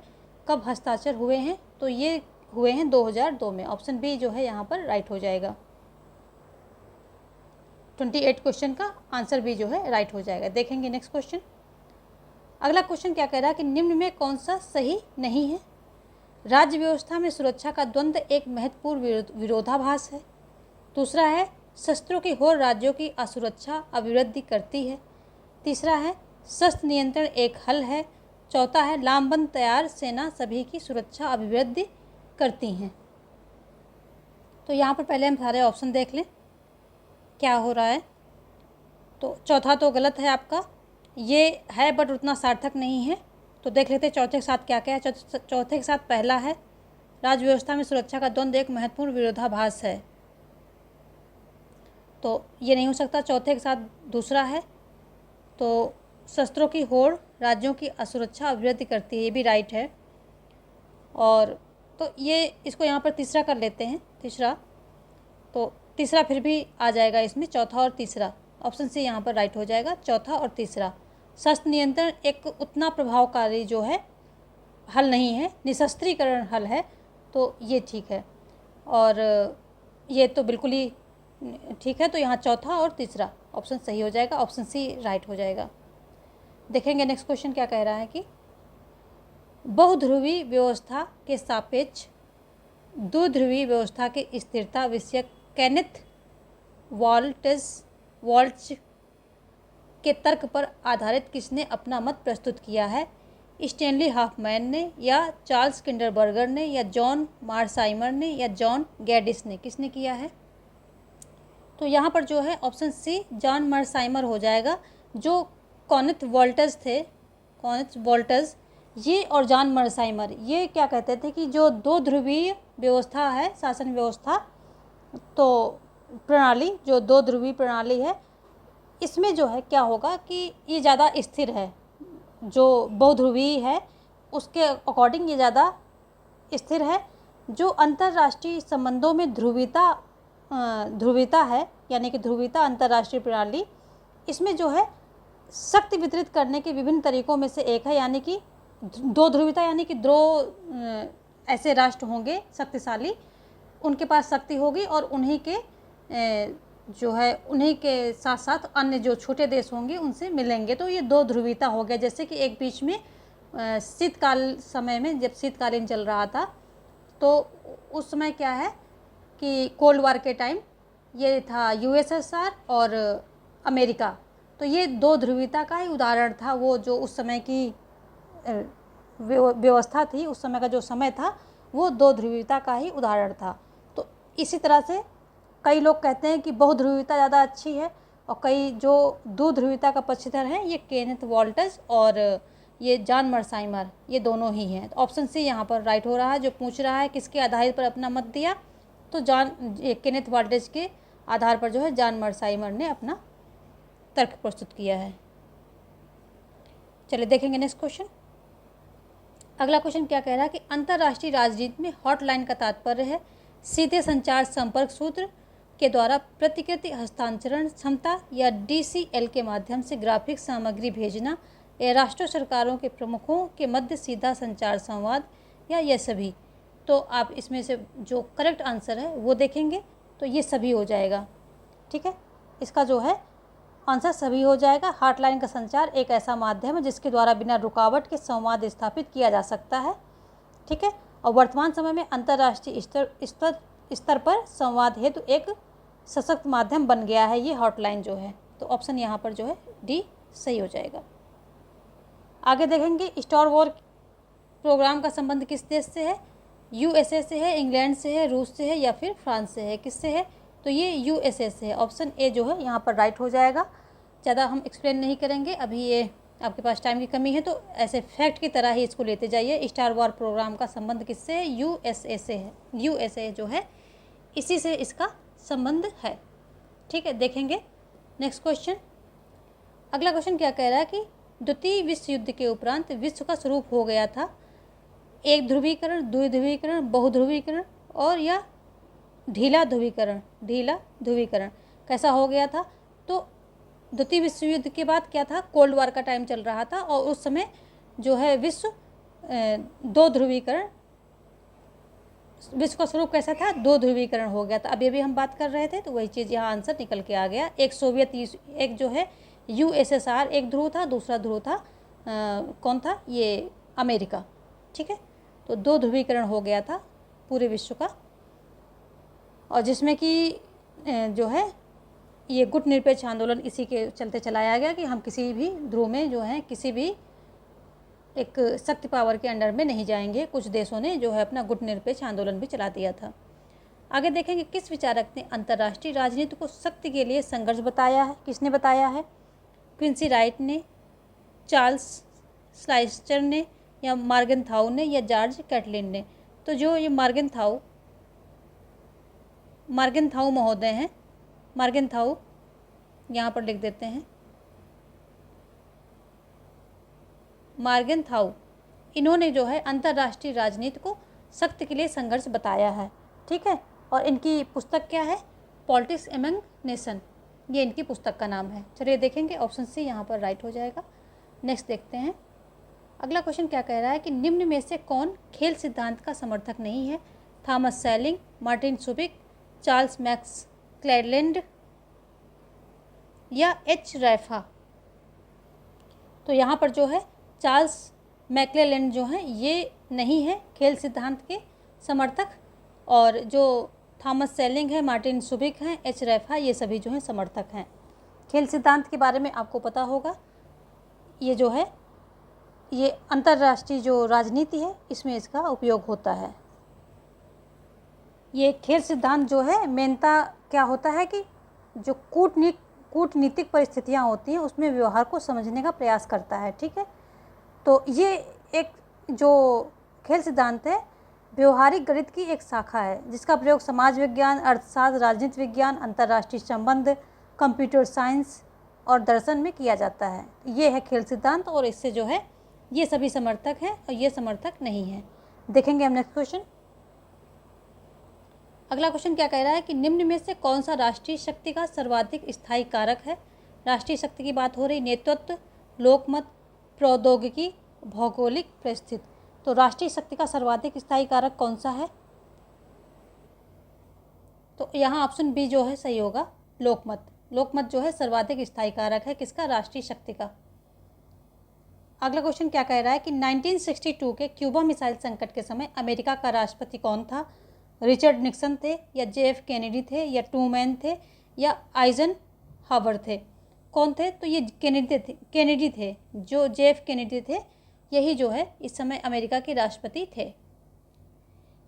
कब हस्ताक्षर हुए हैं? तो ये हुए हैं 2002 में। ऑप्शन बी जो है यहाँ पर राइट हो जाएगा। 28 क्वेश्चन का आंसर बी जो है राइट हो जाएगा। देखेंगे नेक्स्ट क्वेश्चन। अगला क्वेश्चन क्या कह रहा है कि निम्न में कौन सा सही नहीं है? राज्य व्यवस्था में सुरक्षा का द्वंद्व एक महत्वपूर्ण विरोधाभास है। दूसरा है शस्त्रों की होड़ राज्यों की असुरक्षा अभिवृद्धि करती है। तीसरा है शस्त्र नियंत्रण एक हल है। चौथा है लामबंद तैयार सेना सभी की सुरक्षा अभिवृद्धि करती हैं। तो यहाँ पर पहले हम सारे ऑप्शन देख लें क्या हो रहा है। तो चौथा तो गलत है आपका, ये है बट उतना सार्थक नहीं है। तो देख लेते हैं चौथे के साथ क्या क्या है। चौथे के साथ पहला है राज्य व्यवस्था में सुरक्षा का द्वंद्व एक महत्वपूर्ण विरोधाभास है, तो ये नहीं हो सकता। चौथे के साथ दूसरा है तो शस्त्रों की होड़ राज्यों की असुरक्षा अभिवृद्धि करती है, ये भी राइट है। और तो ये इसको यहाँ पर तीसरा कर लेते हैं, तीसरा। तो तीसरा फिर भी आ जाएगा इसमें, चौथा और तीसरा। ऑप्शन सी यहाँ पर राइट हो जाएगा, चौथा और तीसरा। शस्त्र नियंत्रण एक उतना प्रभावकारी जो है हल नहीं है, निशस्त्रीकरण हल है, तो ये ठीक है। और ये तो बिल्कुल ही ठीक है। तो यहाँ चौथा और तीसरा ऑप्शन सही हो जाएगा, ऑप्शन सी राइट हो जाएगा। देखेंगे नेक्स्ट क्वेश्चन क्या कह रहा है कि बहुध्रुवी व्यवस्था के सापेक्ष द्विध्रुवी व्यवस्था की स्थिरता विषयक केनेथ वॉल्ट्ज के तर्क पर आधारित किसने अपना मत प्रस्तुत किया है? स्टैनली हॉफमैन ने, या चार्ल्स किंडरबर्गर ने, या जॉन मार्साइमर ने, या जॉन गैडिस ने? किसने किया है? तो यहाँ पर जो है ऑप्शन सी जॉन मार्साइमर हो जाएगा। जो कॉनेथ वॉल्टज ये और जॉन मार्साइमर ये क्या कहते थे कि जो दो ध्रुवीय व्यवस्था है, शासन व्यवस्था, तो प्रणाली जो दो ध्रुवीय प्रणाली है, इसमें जो है क्या होगा कि ये ज़्यादा स्थिर है। जो बहुध्रुवीय है उसके अकॉर्डिंग ये ज़्यादा स्थिर है। जो अंतर्राष्ट्रीय संबंधों में ध्रुवीयता है, यानी कि ध्रुवीयता अंतर्राष्ट्रीय प्रणाली, इसमें जो है शक्ति वितरित करने के विभिन्न तरीकों में से एक है। यानी कि दो ध्रुवीयता यानी कि दो ऐसे राष्ट्र होंगे शक्तिशाली, उनके पास शक्ति होगी और उन्हीं के साथ साथ अन्य जो छोटे देश होंगे उनसे मिलेंगे, तो ये दो ध्रुवीयता हो गया। जैसे कि एक बीच में शीतकाल समय में जब शीतकालीन चल रहा था, तो उस समय क्या है कि कोल्ड वार के टाइम ये था यूएसएसआर और अमेरिका, तो ये दो ध्रुवीयता का ही उदाहरण था। वो जो उस समय की व्यवस्था थी, उस समय का जो समय था, वो दो ध्रुवीयता का ही उदाहरण था। तो इसी तरह से कई लोग कहते हैं कि बहुध्रुवीयता ज़्यादा अच्छी है, और कई जो द्विध्रुवीयता का पक्षधर हैं ये केनेथ वॉल्टज और ये जॉन मार्साइमर, ये दोनों ही हैं। तो ऑप्शन सी यहाँ पर राइट हो रहा है। जो पूछ रहा है किसके आधार पर अपना मत दिया, तो केनेथ वॉल्टज के आधार पर जो है जॉन मार्साइमर ने अपना तर्क प्रस्तुत किया है। चलिए देखेंगे नेक्स्ट क्वेश्चन। अगला क्वेश्चन क्या कह रहा है कि अंतर्राष्ट्रीय राजनीति में हॉटलाइन का तात्पर्य है सीधे संचार संपर्क सूत्र के द्वारा प्रतिकृति हस्तांतरण क्षमता, या DCL के माध्यम से ग्राफिक सामग्री भेजना, या राष्ट्रीय सरकारों के प्रमुखों के मध्य सीधा संचार संवाद, या ये सभी। तो आप इसमें से जो करेक्ट आंसर है वो देखेंगे, तो ये सभी हो जाएगा। ठीक है, इसका जो है आंसर सभी हो जाएगा। हॉटलाइन का संचार एक ऐसा माध्यम है जिसके द्वारा बिना रुकावट के संवाद स्थापित किया जा सकता है। ठीक है, और वर्तमान समय में अंतर्राष्ट्रीय स्तर पर संवाद हेतु एक सशक्त माध्यम बन गया है ये हॉटलाइन जो है। तो ऑप्शन यहाँ पर जो है डी सही हो जाएगा। आगे देखेंगे स्टार वॉर प्रोग्राम का संबंध किस देश से है? USA से है, इंग्लैंड से है, रूस से है, या फिर फ्रांस से है? किससे है? तो ये USA से है। ऑप्शन ए जो है यहाँ पर राइट हो जाएगा। ज़्यादा हम एक्सप्लेन नहीं करेंगे अभी, ये आपके पास टाइम की कमी है, तो ऐसे फैक्ट की तरह ही इसको लेते जाइए। स्टार वॉर प्रोग्राम का संबंध किससे है? USA से है। USA जो है इसी से इसका संबंध है। ठीक है, देखेंगे नेक्स्ट क्वेश्चन। अगला क्वेश्चन क्या कह रहा है कि द्वितीय विश्व युद्ध के उपरांत विश्व का स्वरूप हो गया था एक ध्रुवीकरण, द्विध्रुवीकरण, बहुध्रुवीकरण और या ढीला ध्रुवीकरण। ढीला ध्रुवीकरण कैसा हो गया था? तो द्वितीय विश्व युद्ध के बाद क्या था, कोल्ड वार का टाइम चल रहा था, और उस समय जो है विश्व का स्वरूप कैसा था? दो ध्रुवीकरण हो गया था। अभी अभी हम बात कर रहे थे, तो वही चीज़ यहाँ आंसर निकल के आ गया। एक जो है USSR एक ध्रुव था, दूसरा ध्रुव था कौन था? ये अमेरिका। ठीक है, तो दो ध्रुवीकरण हो गया था पूरे विश्व का, और जिसमें कि जो है ये गुट निरपेक्ष आंदोलन इसी के चलते चलाया गया कि हम किसी भी ध्रुव में जो है किसी भी एक शक्ति पावर के अंडर में नहीं जाएंगे। कुछ देशों ने जो है अपना गुट निरपेक्ष आंदोलन भी चला दिया था। आगे देखेंगे किस विचारक ने अंतर्राष्ट्रीय राजनीति को शक्ति के लिए संघर्ष बताया है? किसने बताया है? क्विंसी राइट ने, चार्ल्स स्लाइस्टर ने, या मॉर्गनथाउ ने, या जॉर्ज कैटलिन ने? तो जो ये मॉर्गनथाउ महोदय हैं, मॉर्गनथाउ यहाँ पर लिख देते हैं, मॉर्गनथाउ, इन्होंने जो है अंतर्राष्ट्रीय राजनीति को शक्ति के लिए संघर्ष बताया है। ठीक है, और इनकी पुस्तक क्या है? पॉलिटिक्स एमंग नेशन, ये इनकी पुस्तक का नाम है। चलिए देखेंगे, ऑप्शन सी यहाँ पर राइट हो जाएगा। नेक्स्ट देखते हैं। अगला क्वेश्चन क्या कह रहा है कि निम्न में से कौन खेल सिद्धांत का समर्थक नहीं है? Thomas Schelling, Martin Shubik, Charles Max Clerland या एच रैफा। तो यहाँ पर जो है चार्ल्स मैक्लेलैंड जो हैं ये नहीं है खेल सिद्धांत के समर्थक, और जो थॉमस सेलिंग है, मार्टिन सुबिक हैं, एच रैफा, ये सभी जो हैं समर्थक हैं। खेल सिद्धांत के बारे में आपको पता होगा, ये जो है ये अंतर्राष्ट्रीय जो राजनीति है इसमें इसका उपयोग होता है। ये खेल सिद्धांत जो है मेनता क्या होता है कि जो कूटनीतिक परिस्थितियाँ होती हैं उसमें व्यवहार को समझने का प्रयास करता है। ठीक है, तो ये एक जो खेल सिद्धांत है व्यवहारिक गणित की एक शाखा है जिसका प्रयोग समाज विज्ञान, अर्थशास्त्र, राजनीति विज्ञान, अंतर्राष्ट्रीय संबंध, कंप्यूटर साइंस और दर्शन में किया जाता है। ये है खेल सिद्धांत, और इससे जो है ये सभी समर्थक हैं और ये समर्थक नहीं हैं। देखेंगे हम नेक्स्ट क्वेश्चन। अगला क्वेश्चन क्या कह रहा है कि निम्न में से कौन सा राष्ट्रीय शक्ति का सर्वाधिक स्थायी कारक है? राष्ट्रीय शक्ति की बात हो रही, नेतृत्व, लोकमत, प्रौद्योगिकी, भौगोलिक परिस्थिति। तो राष्ट्रीय शक्ति का सर्वाधिक स्थायी कारक कौन सा है? तो यहाँ ऑप्शन बी जो है सही होगा, लोकमत। लोकमत जो है सर्वाधिक स्थायी कारक है किसका? राष्ट्रीय शक्ति का। अगला क्वेश्चन क्या कह रहा है कि 1962 के क्यूबा मिसाइल संकट के समय अमेरिका का राष्ट्रपति कौन था? रिचर्ड निक्सन थे, या JF कैनेडी थे, या ट्रूमैन थे, या आइजनहावर थे? कौन थे? तो ये कैनेडी थे। जो JF कैनेडी थे यही जो है इस समय अमेरिका के राष्ट्रपति थे।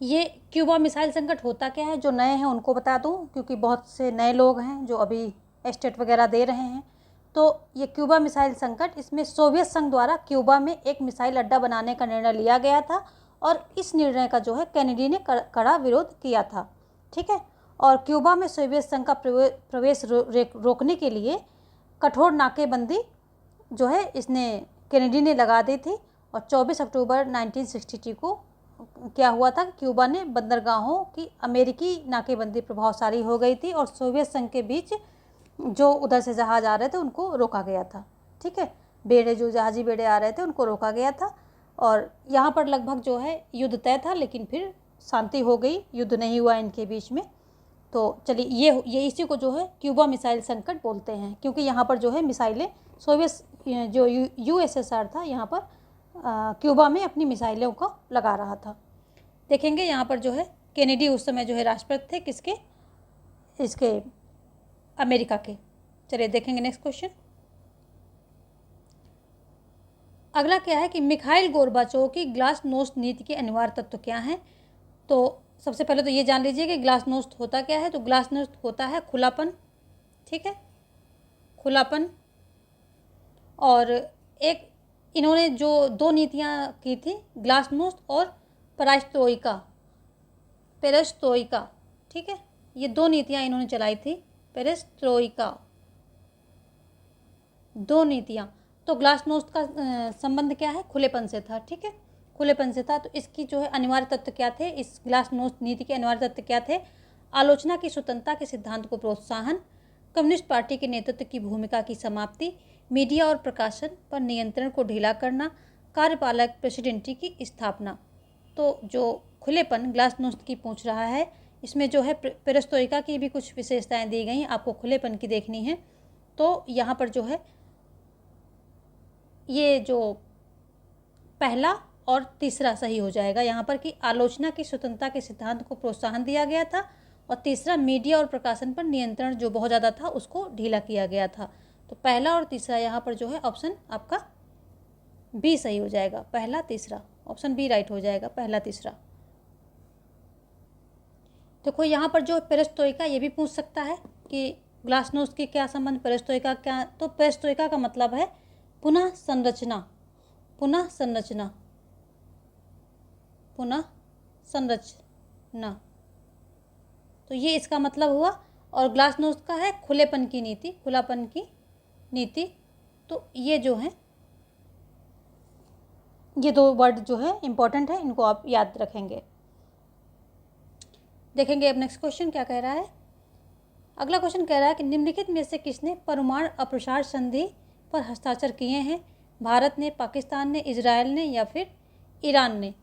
ये क्यूबा मिसाइल संकट होता क्या है? जो नए हैं उनको बता दूं, क्योंकि बहुत से नए लोग हैं जो अभी एस्टेट वगैरह दे रहे हैं। तो ये क्यूबा मिसाइल संकट, इसमें सोवियत संघ द्वारा क्यूबा में एक मिसाइल अड्डा बनाने का निर्णय लिया गया था, और इस निर्णय का जो है कैनेडी ने कड़ा विरोध किया था। ठीक है, और क्यूबा में सोवियत संघ का प्रवेश रोकने के लिए कठोर नाकेबंदी जो है इसने कैनेडी ने लगा दी थी, और 24 अक्टूबर 1962 को क्या हुआ था, क्यूबा ने बंदरगाहों की अमेरिकी नाकेबंदी प्रभावशाली हो गई थी, और सोवियत संघ के बीच जो उधर से जहाज़ आ रहे थे उनको रोका गया था। ठीक है, बेड़े जो जहाज़ी बेड़े आ रहे थे उनको रोका गया था, और यहाँ पर लगभग जो है युद्ध तय था, लेकिन फिर शांति हो गई, युद्ध नहीं हुआ इनके बीच में। तो चलिए ये इसी को जो है क्यूबा मिसाइल संकट बोलते हैं, क्योंकि यहाँ पर जो है मिसाइलें सोवियत जो USSR था यहाँ पर क्यूबा में अपनी मिसाइलों को लगा रहा था। देखेंगे यहाँ पर जो है कैनेडी उस समय जो है राष्ट्रपति थे किसके? इसके अमेरिका के। चलिए देखेंगे नेक्स्ट क्वेश्चन। अगला क्या है कि मिखाइल गोर्बाचोव की ग्लासनोस्ट नीति के अनिवार्य तत्व क्या हैं? तो सबसे पहले तो ये जान लीजिए कि ग्लासनोस्ट होता क्या है। तो ग्लासनोस्ट होता है खुलापन। ठीक है, खुलापन। और एक इन्होंने जो दो नीतियाँ की थी, ग्लासनोस्ट और पेरेस्ट्रोइका। ठीक है, ये दो नीतियाँ इन्होंने चलाई थी, पेरेस्ट्रोइका, दो नीतियाँ। तो ग्लासनोस्ट का संबंध क्या है? खुलेपन से था। ठीक है, खुलेपन से था। तो इसकी जो है अनिवार्य तत्व क्या थे? इस ग्लासनोस्ट नीति के अनिवार्य तत्व क्या थे? आलोचना की स्वतंत्रता के सिद्धांत को प्रोत्साहन, कम्युनिस्ट पार्टी के नेतृत्व की भूमिका की समाप्ति, मीडिया और प्रकाशन पर नियंत्रण को ढीला करना, कार्यपालक प्रेसिडेंसी की स्थापना। तो जो खुलेपन ग्लासनोस्ट की पूछ रहा है, इसमें जो है पेरेस्ट्रोइका की भी कुछ विशेषताएं दी गई, आपको खुलेपन की देखनी है। तो यहाँ पर जो है ये जो पहला और तीसरा सही हो जाएगा यहाँ पर, कि आलोचना की स्वतंत्रता के सिद्धांत को प्रोत्साहन दिया गया था, और तीसरा मीडिया और प्रकाशन पर नियंत्रण जो बहुत ज़्यादा था उसको ढीला किया गया था। तो पहला और तीसरा यहाँ पर जो है ऑप्शन आपका बी सही हो जाएगा, पहला तीसरा, ऑप्शन बी राइट हो जाएगा, पहला तीसरा। देखो यहाँ पर जो पेरेस्ट्रोइका ये भी पूछ सकता है कि ग्लासनोस्ट की क्या संबंध, पेरेस्ट्रोइका क्या? तो पेरेस्ट्रोइका का मतलब है पुनः संरचना, पुनः संरचना, पुनः संरचना। तो ये इसका मतलब हुआ। और ग्लासनोस्ट का है खुलेपन की नीति, खुलापन की नीति। तो ये जो है ये दो वर्ड जो है इंपॉर्टेंट है, इनको आप याद रखेंगे। देखेंगे अब नेक्स्ट क्वेश्चन क्या कह रहा है। अगला क्वेश्चन कह रहा है कि निम्नलिखित में से किसने परमाणु अप्रसार संधि पर हस्ताक्षर किए हैं? भारत ने, पाकिस्तान ने, इजराइल ने या फिर ईरान ने।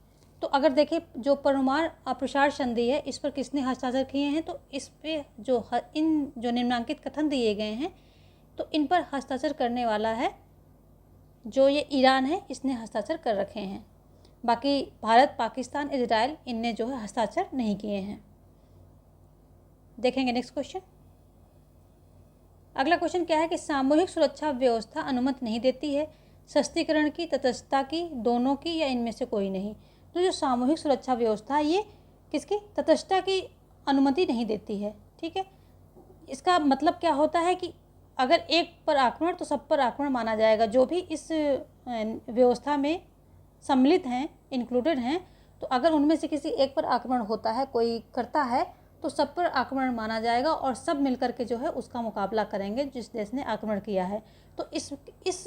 तो अगर देखें जो परमाणु अप्रसार संधि है इस पर किसने हस्ताक्षर किए हैं, तो इस पे इन जो निम्नांकित कथन दिए गए हैं तो इन पर हस्ताक्षर करने वाला है जो ये ईरान है, इसने हस्ताक्षर कर रखे हैं। बाकी भारत, पाकिस्तान, इजराइल इनने जो है हस्ताक्षर नहीं किए हैं। देखेंगे नेक्स्ट क्वेश्चन। अगला क्वेश्चन क्या है कि सामूहिक सुरक्षा व्यवस्था अनुमति नहीं देती है सशक्तिकरण की, तटस्थता की, दोनों की या इनमें से कोई नहीं। तो जो सामूहिक सुरक्षा व्यवस्था ये किसकी, तटस्थता की अनुमति नहीं देती है। ठीक है, इसका मतलब क्या होता है कि अगर एक पर आक्रमण तो सब पर आक्रमण माना जाएगा। जो भी इस व्यवस्था में सम्मिलित हैं, इंक्लूडेड हैं, तो अगर उनमें से किसी एक पर आक्रमण होता है, कोई करता है, तो सब पर आक्रमण माना जाएगा और सब मिलकर के जो है उसका मुकाबला करेंगे जिस देश ने आक्रमण किया है। तो इस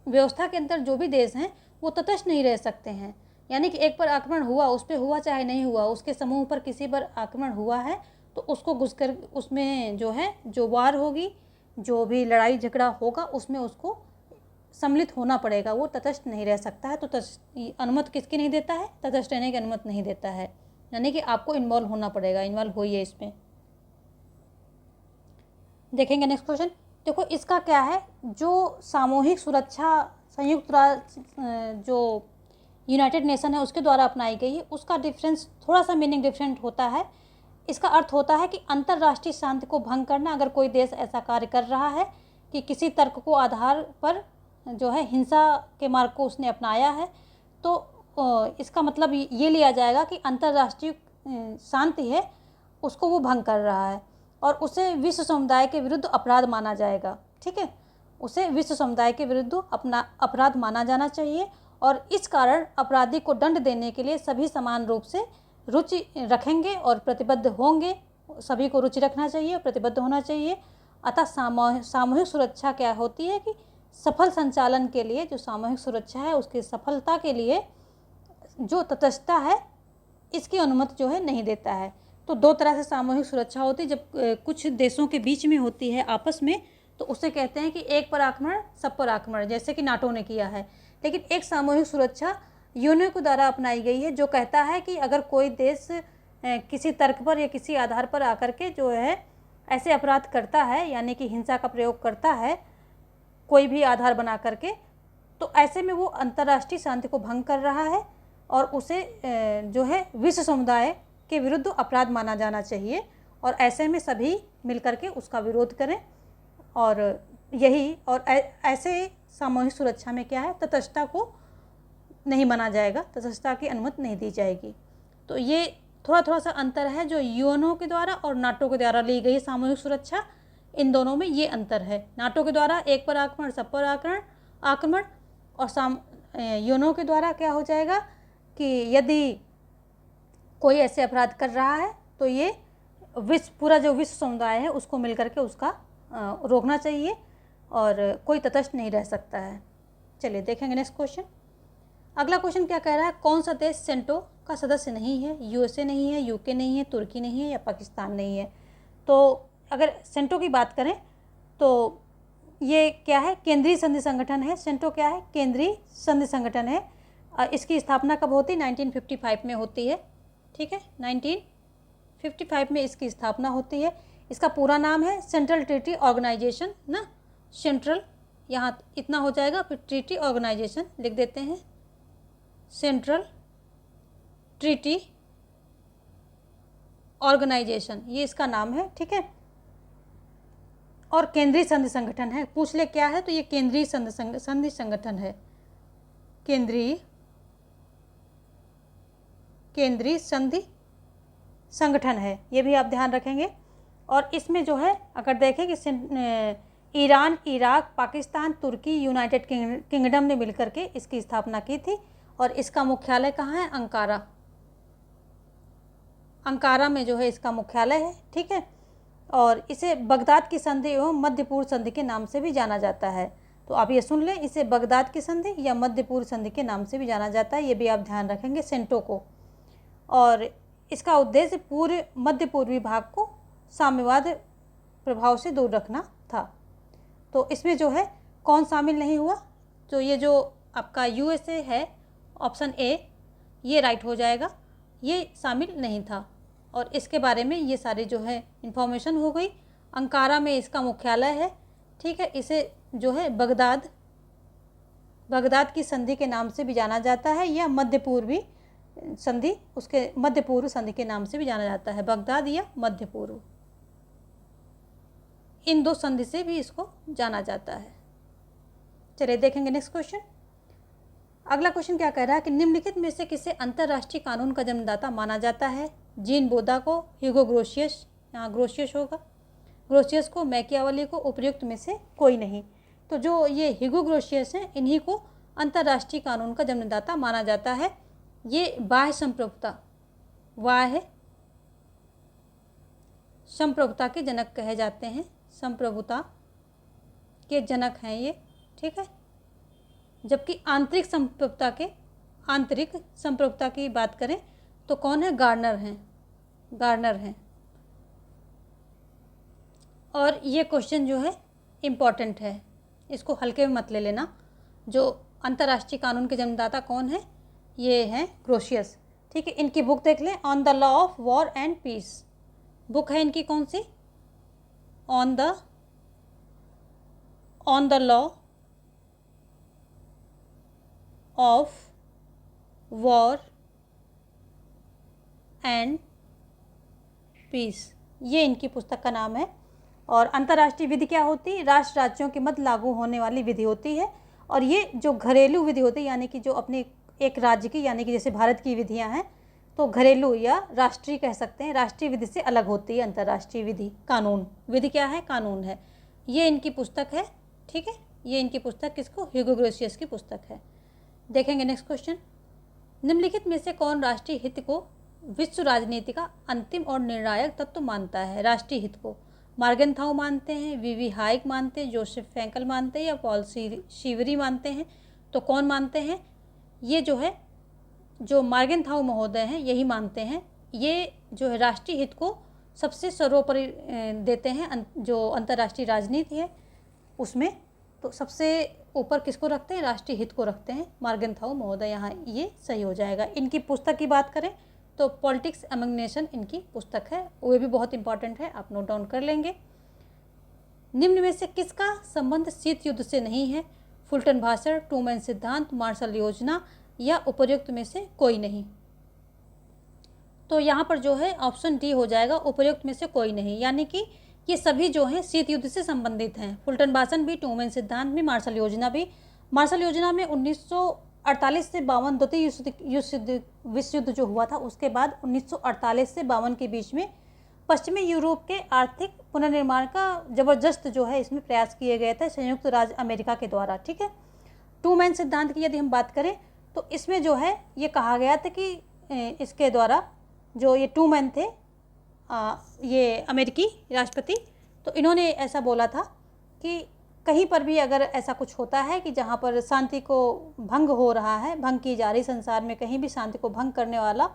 व्यवस्था के अंदर जो भी देश हैं वो तटस्थ नहीं रह सकते हैं। यानी कि एक पर आक्रमण हुआ, उस पर हुआ चाहे नहीं हुआ, उसके समूह पर किसी पर आक्रमण हुआ है तो उसको घुसकर उसमें जो है जो वार होगी, जो भी लड़ाई झगड़ा होगा उसमें उसको सम्मिलित होना पड़ेगा, वो तटस्थ नहीं रह सकता है। तो अनुमति किसकी नहीं देता है, तटस्थ रहने की अनुमति नहीं देता है। यानी कि आपको इन्वॉल्व होना पड़ेगा, इन्वॉल्व होइए इसमें। देखेंगे नेक्स्ट क्वेश्चन। देखो इसका क्या है, जो सामूहिक सुरक्षा संयुक्त राष्ट्र जो यूनाइटेड नेशन है उसके द्वारा अपनाई गई है, उसका डिफरेंस थोड़ा सा मीनिंग डिफरेंट होता है। इसका अर्थ होता है कि अंतर्राष्ट्रीय शांति को भंग करना। अगर कोई देश ऐसा कार्य कर रहा है कि किसी तर्क को आधार पर जो है हिंसा के मार्ग को उसने अपनाया है, तो इसका मतलब ये लिया जाएगा कि अंतर्राष्ट्रीय शांति है उसको वो भंग कर रहा है और उसे विश्व समुदाय के विरुद्ध अपराध माना जाएगा। ठीक है, उसे विश्व समुदाय के विरुद्ध अपना अपराध माना जाना चाहिए और इस कारण अपराधी को दंड देने के लिए सभी समान रूप से रुचि रखेंगे और प्रतिबद्ध होंगे। सभी को रुचि रखना चाहिए, प्रतिबद्ध होना चाहिए। अतः सामूहिक सुरक्षा क्या होती है कि सफल संचालन के लिए जो सामूहिक सुरक्षा है उसकी सफलता के लिए जो तटस्थता है इसकी अनुमति जो है नहीं देता है। तो दो तरह से सामूहिक सुरक्षा होती है। जब कुछ देशों के बीच में होती है आपस में तो उसे कहते हैं कि एक पर आक्रमण सब पर आक्रमण, जैसे कि नाटो ने किया है। लेकिन एक सामूहिक सुरक्षा यूएनओ के द्वारा अपनाई गई है जो कहता है कि अगर कोई देश किसी तर्क पर या किसी आधार पर आकर के जो है ऐसे अपराध करता है, यानी कि हिंसा का प्रयोग करता है कोई भी आधार बना करके, तो ऐसे में वो अंतर्राष्ट्रीय शांति को भंग कर रहा है और उसे जो है विश्व समुदाय के विरुद्ध अपराध माना जाना चाहिए और ऐसे में सभी मिलकर के उसका विरोध करें। और यही और ऐसे सामूहिक सुरक्षा में क्या है, तटस्थता को नहीं माना जाएगा, तटस्थता की अनुमति नहीं दी जाएगी। तो ये थोड़ा सा अंतर है जो यूएनओ के द्वारा और नाटो के द्वारा ली गई सामूहिक सुरक्षा, इन दोनों में ये अंतर है। नाटो के द्वारा एक पर आक्रमण सब पर आक्रमण और यूएनओ के द्वारा क्या हो जाएगा कि यदि कोई ऐसे अपराध कर रहा है तो ये पूरा जो विश्व समुदाय है उसको मिलकर के उसका रोकना चाहिए और कोई तटस्थ नहीं रह सकता है। चलिए देखेंगे नेक्स्ट क्वेश्चन। अगला क्वेश्चन क्या कह रहा है, कौन सा देश सेंटो का सदस्य नहीं है? यूएसए नहीं है, यूके नहीं है, तुर्की नहीं है या पाकिस्तान नहीं है। तो अगर सेंटो की बात करें तो ये क्या है, केंद्रीय संधि संगठन है। सेंटो क्या है, केंद्रीय संधि संगठन है। इसकी स्थापना कब होती है? 1955 में होती है। ठीक है, 1955 में इसकी स्थापना होती है। इसका पूरा नाम है सेंट्रल ट्रीटी ऑर्गेनाइजेशन ना, सेंट्रल यहाँ इतना हो जाएगा, फिर ट्रीटी ऑर्गेनाइजेशन लिख देते हैं, सेंट्रल ट्रीटी ऑर्गेनाइजेशन, ये इसका नाम है। ठीक है, और केंद्रीय संधि संगठन है। पूछ ले क्या है, तो ये केंद्रीय संधि संगठन है, केंद्रीय संधि संगठन है, ये भी आप ध्यान रखेंगे। और इसमें जो है अगर देखें कि ईरान, इराक, पाकिस्तान, तुर्की, यूनाइटेड किंगडम ने मिलकर के इसकी स्थापना की थी और इसका मुख्यालय कहाँ है? अंकारा में जो है इसका मुख्यालय है। ठीक है, और इसे बगदाद की संधि एवं मध्य पूर्व संधि के नाम से भी जाना जाता है। तो आप ये सुन लें, इसे बगदाद की संधि या मध्य पूर्व संधि के नाम से भी जाना जाता है, ये भी आप ध्यान रखेंगे सेंटो को। और इसका उद्देश्य पूरे मध्य पूर्वी भाग को साम्यवाद प्रभाव से दूर रखना था। तो इसमें जो है कौन शामिल नहीं हुआ? तो ये जो आपका यूएसए है ऑप्शन ए, ये राइट हो जाएगा, ये शामिल नहीं था। और इसके बारे में ये सारी जो है इन्फॉर्मेशन हो गई। अंकारा में इसका मुख्यालय है, ठीक है। इसे जो है बगदाद की संधि के नाम से भी जाना जाता है, या मध्य पूर्वी संधि, उसके मध्य पूर्व संधि के नाम से भी जाना जाता है, बगदाद या मध्य पूर्व, इन दो संधि से भी इसको जाना जाता है। चलिए देखेंगे नेक्स्ट क्वेश्चन। अगला क्वेश्चन क्या कह रहा है कि निम्नलिखित में से किसे अंतर्राष्ट्रीय कानून का जन्मदाता माना जाता है? जीन बोदा को, ह्यूगो ग्रोशियस, यहाँ ग्रोशियस होगा, ग्रोशियस को, मैकियावली को, उपर्युक्त में से कोई नहीं। तो जो ये ह्यूगो ग्रोशियस हैं, इन्हीं को अंतर्राष्ट्रीय कानून का जन्मदाता माना जाता है। ये बाह्य संप्रभुता के जनक कहे जाते हैं, संप्रभुता के जनक हैं ये, ठीक है। जबकि आंतरिक संप्रभुता की बात करें तो कौन है? गार्नर हैं। और ये क्वेश्चन जो है इम्पॉर्टेंट है, इसको हल्के में मत ले लेना। जो अंतर्राष्ट्रीय कानून के जन्मदाता कौन है? ये हैं ग्रोशियस, ठीक है। इनकी बुक देख लें, on the law of war and peace book है इनकी, कौन सी? On the law of war and peace, ये इनकी पुस्तक का नाम है। और अंतर्राष्ट्रीय विधि क्या होती है? राष्ट्र राज्यों के मध्य लागू होने वाली विधि होती है। और ये जो घरेलू विधि होती है, यानी कि जो अपने एक राज्य की, यानी कि जैसे भारत की विधियां हैं, तो घरेलू या राष्ट्रीय कह सकते हैं, राष्ट्रीय विधि से अलग होती है अंतर्राष्ट्रीय विधि। कानून, विधि क्या है? कानून है। ये इनकी पुस्तक है, ठीक है। ये इनकी पुस्तक किसको? ह्यूगो ग्रोशियस की पुस्तक है। देखेंगे नेक्स्ट क्वेश्चन। निम्नलिखित में से कौन राष्ट्रीय हित को विश्व राजनीति का अंतिम और निर्णायक तत्व मानता है? राष्ट्रीय हित को मार्गेनथाउ मानते हैं, वीवी हाइक मानते हैं, जोसेफ फ्रैंकल मानते हैं, या पॉल शिवरी मानते हैं? तो कौन मानते हैं? ये जो है, जो मार्गेनथाउ महोदय हैं, यही मानते हैं। ये जो है राष्ट्रीय हित को सबसे सर्वोपरि देते हैं। जो अंतर्राष्ट्रीय राजनीति है उसमें तो सबसे ऊपर किसको रखते हैं? राष्ट्रीय हित को रखते हैं मार्गेनथाउ महोदय। यहाँ ये सही हो जाएगा। इनकी पुस्तक की बात करें तो पॉलिटिक्स अमंग नेशन इनकी पुस्तक है, वो भी बहुत इंपॉर्टेंट है, आप नोट डाउन कर लेंगे। निम्न में से किसका संबंध शीत युद्ध से नहीं है? फुलटन भाषण, ट्रूमैन सिद्धांत, मार्शल योजना, या उपर्युक्त में से कोई नहीं? तो यहाँ पर जो है ऑप्शन डी हो जाएगा, उपर्युक्त में से कोई नहीं। यानी कि ये सभी जो हैं शीत युद्ध से संबंधित हैं। फुलटन भाषण भी, ट्रूमैन सिद्धांत भी, मार्शल योजना भी। मार्शल योजना में 1948 से 52 द्वितीय विश्व युद्ध जो हुआ था, उसके बाद 1948 से 52 के बीच में पश्चिमी यूरोप के आर्थिक पुनर्निर्माण का जबरदस्त जो है इसमें प्रयास किए गए थे संयुक्त राज्य अमेरिका के द्वारा, ठीक है। ट्रूमैन सिद्धांत की यदि हम बात करें तो इसमें जो है ये कहा गया था कि इसके द्वारा जो ये ट्रूमैन थे, ये अमेरिकी राष्ट्रपति, तो इन्होंने ऐसा बोला था कि कहीं पर भी अगर ऐसा कुछ होता है कि जहाँ पर शांति को भंग हो रहा है, भंग की जा रही, संसार में कहीं भी शांति को भंग करने वाला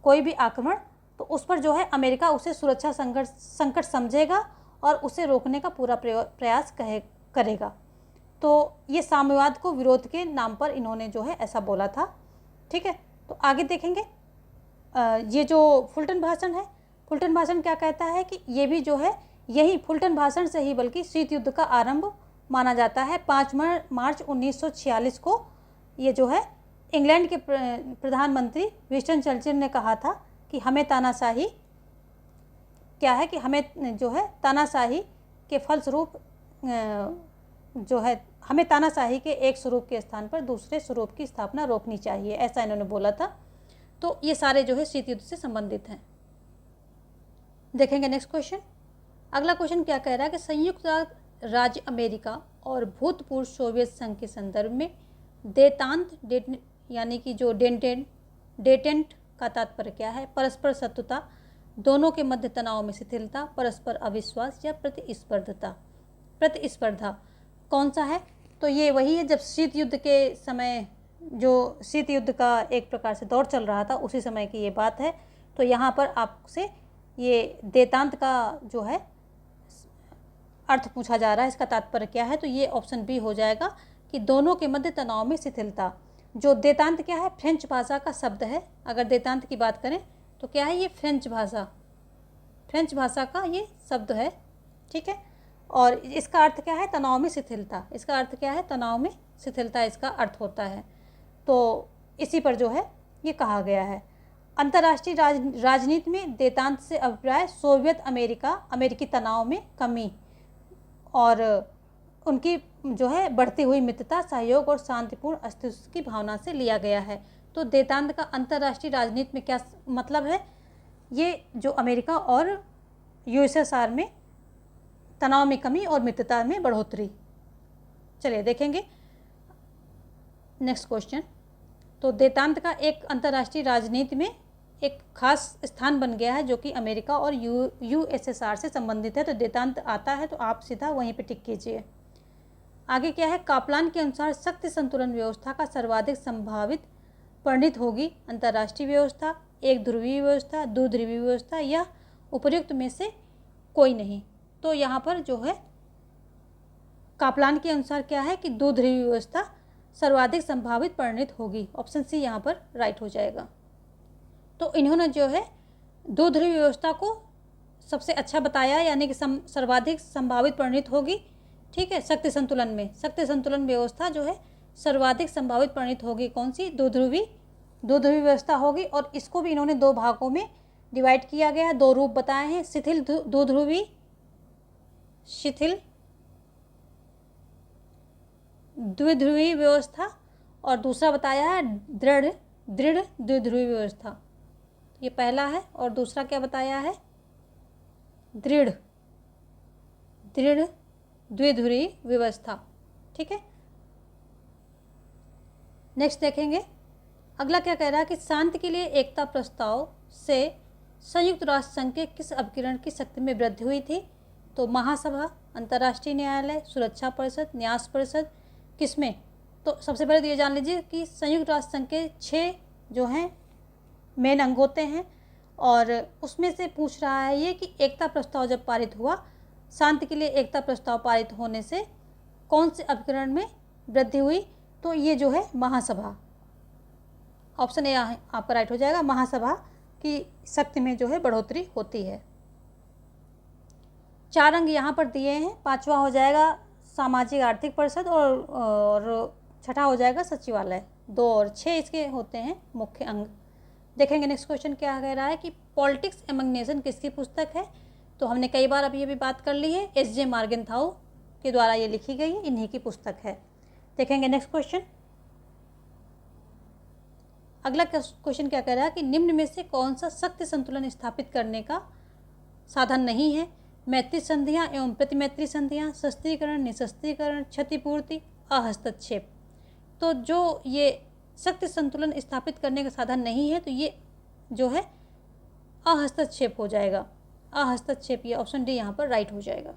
कोई भी आक्रमण, तो उस पर जो है अमेरिका उसे सुरक्षा संकट समझेगा और उसे रोकने का पूरा प्रयास करेगा। तो ये साम्यवाद को विरोध के नाम पर इन्होंने जो है ऐसा बोला था, ठीक है। तो आगे देखेंगे, ये जो फुलटन भाषण है, फुलटन भाषण क्या कहता है कि ये भी जो है यही फुलटन भाषण से ही बल्कि शीत युद्ध का आरंभ माना जाता है। 5 मार्च 1946 को ये जो है इंग्लैंड के प्रधानमंत्री विंस्टन चर्चिल ने कहा था कि हमें तानाशाही क्या है कि हमें जो है तानाशाही के फलस्वरूप जो है हमें तानाशाही के एक स्वरूप के स्थान पर दूसरे स्वरूप की स्थापना रोकनी चाहिए, ऐसा इन्होंने बोला था। तो ये सारे जो है शीत युद्ध से संबंधित हैं। देखेंगे नेक्स्ट क्वेश्चन। अगला क्वेश्चन क्या कह रहा है कि संयुक्त राज्य अमेरिका और भूतपूर्व सोवियत संघ के संदर्भ में देतांत यानी कि जो डेटेंट का तात्पर्य क्या है? परस्पर शत्रुता, दोनों के मध्य तनाव में शिथिलता, परस्पर अविश्वास, या प्रतिस्पर्धा कौन सा है? तो ये वही है जब शीत युद्ध के समय, जो शीत युद्ध का एक प्रकार से दौर चल रहा था, उसी समय की ये बात है। तो यहाँ पर आपसे ये देतांत का जो है अर्थ पूछा जा रहा है, इसका तात्पर्य क्या है? तो ये ऑप्शन बी हो जाएगा कि दोनों के मध्य तनाव में शिथिलता। जो देतांत क्या है, फ्रेंच भाषा का शब्द है। अगर देतांत की बात करें तो क्या है, ये फ्रेंच भाषा का ये शब्द है, ठीक है। और इसका अर्थ क्या है, तनाव में शिथिलता। इसका अर्थ क्या है, तनाव में शिथिलता इसका अर्थ होता है। तो इसी पर जो है ये कहा गया है। अंतर्राष्ट्रीय राजनीति में देतांत से अभिप्राय सोवियत अमेरिकी तनाव में कमी और उनकी जो है बढ़ती हुई मित्रता, सहयोग और शांतिपूर्ण अस्तित्व की भावना से लिया गया है। तो देतांत का अंतर्राष्ट्रीय राजनीति में क्या मतलब है, ये जो अमेरिका और यूएसएसआर में तनाव में कमी और मित्रता में बढ़ोतरी। चलिए देखेंगे नेक्स्ट क्वेश्चन। तो देतांत का एक अंतर्राष्ट्रीय राजनीति में एक खास स्थान बन गया है जो कि अमेरिका और यूएसएसआर से संबंधित है। तो देतांत आता है तो आप सीधा वहीं पे टिक कीजिए। आगे क्या है, कापलान के अनुसार शक्ति संतुलन व्यवस्था का सर्वाधिक संभावित परिणत होगी अंतर्राष्ट्रीय व्यवस्था, एक ध्रुवीय व्यवस्था, द्विध्रुवीय व्यवस्था या उपर्युक्त में से कोई नहीं। तो यहाँ पर जो है कापलान के अनुसार क्या है कि द्विध्रुवीय व्यवस्था सर्वाधिक संभावित परिणत होगी। ऑप्शन सी यहाँ पर राइट हो जाएगा। तो इन्होंने जो है द्विध्रुवीय व्यवस्था को सबसे अच्छा बताया, यानी कि सर्वाधिक संभावित परिणत होगी, ठीक है। शक्ति संतुलन व्यवस्था जो है सर्वाधिक संभावित परिणत होगी, कौन सी, द्विध्रुवीय व्यवस्था होगी। और इसको भी इन्होंने दो भागों में डिवाइड किया गया है, दो रूप बताए हैं, शिथिल द्विध्रुवीय व्यवस्था और दूसरा बताया है दृढ़ द्विध्रुवीय व्यवस्था। ये पहला है और दूसरा क्या बताया है, दृढ़ द्विध्रुवीय व्यवस्था, ठीक है। नेक्स्ट देखेंगे, अगला क्या कह रहा है कि शांति के लिए एकता प्रस्ताव से संयुक्त राष्ट्र संघ के किस अभिकरण की शक्ति में वृद्धि हुई थी। तो महासभा, अंतर्राष्ट्रीय न्यायालय, सुरक्षा परिषद, न्यास परिषद, किसमें। तो सबसे पहले तो ये जान लीजिए कि संयुक्त राष्ट्र संघ के 6 जो हैं मेन अंग होते हैं और उसमें से पूछ रहा है ये कि एकता प्रस्ताव जब पारित हुआ, शांति के लिए एकता प्रस्ताव पारित होने से कौन से अभिकरण में वृद्धि हुई। तो ये जो है महासभा, ऑप्शन ए आपका राइट हो जाएगा। महासभा की शक्ति में जो है बढ़ोतरी होती है। 4 अंग यहाँ पर दिए हैं, 5वां हो जाएगा सामाजिक आर्थिक परिषद और छठा हो जाएगा सचिवालय। 2 और 6 इसके होते हैं मुख्य अंग। देखेंगे नेक्स्ट क्वेश्चन क्या कह रहा है कि पॉलिटिक्स एमंग नेशन किसकी पुस्तक है। तो हमने कई बार अभी ये भी बात कर ली है, एस जे मॉर्गनथाउ के द्वारा ये लिखी गई है, इन्हीं की पुस्तक है। देखेंगे नेक्स्ट क्वेश्चन। अगला क्वेश्चन क्या कह रहा है कि निम्न में से कौन सा शक्ति संतुलन स्थापित करने का साधन नहीं है। मैत्री संधियाँ एवं प्रतिमैत्री संधियाँ, शस्त्रीकरण, निशस्त्रीकरण, क्षतिपूर्ति, अहस्तक्षेप। तो जो ये शक्ति संतुलन स्थापित करने का साधन नहीं है तो ये जो है अहस्तक्षेप हो जाएगा। अहस्तक्षेप, ये ऑप्शन डी यहाँ पर राइट हो जाएगा।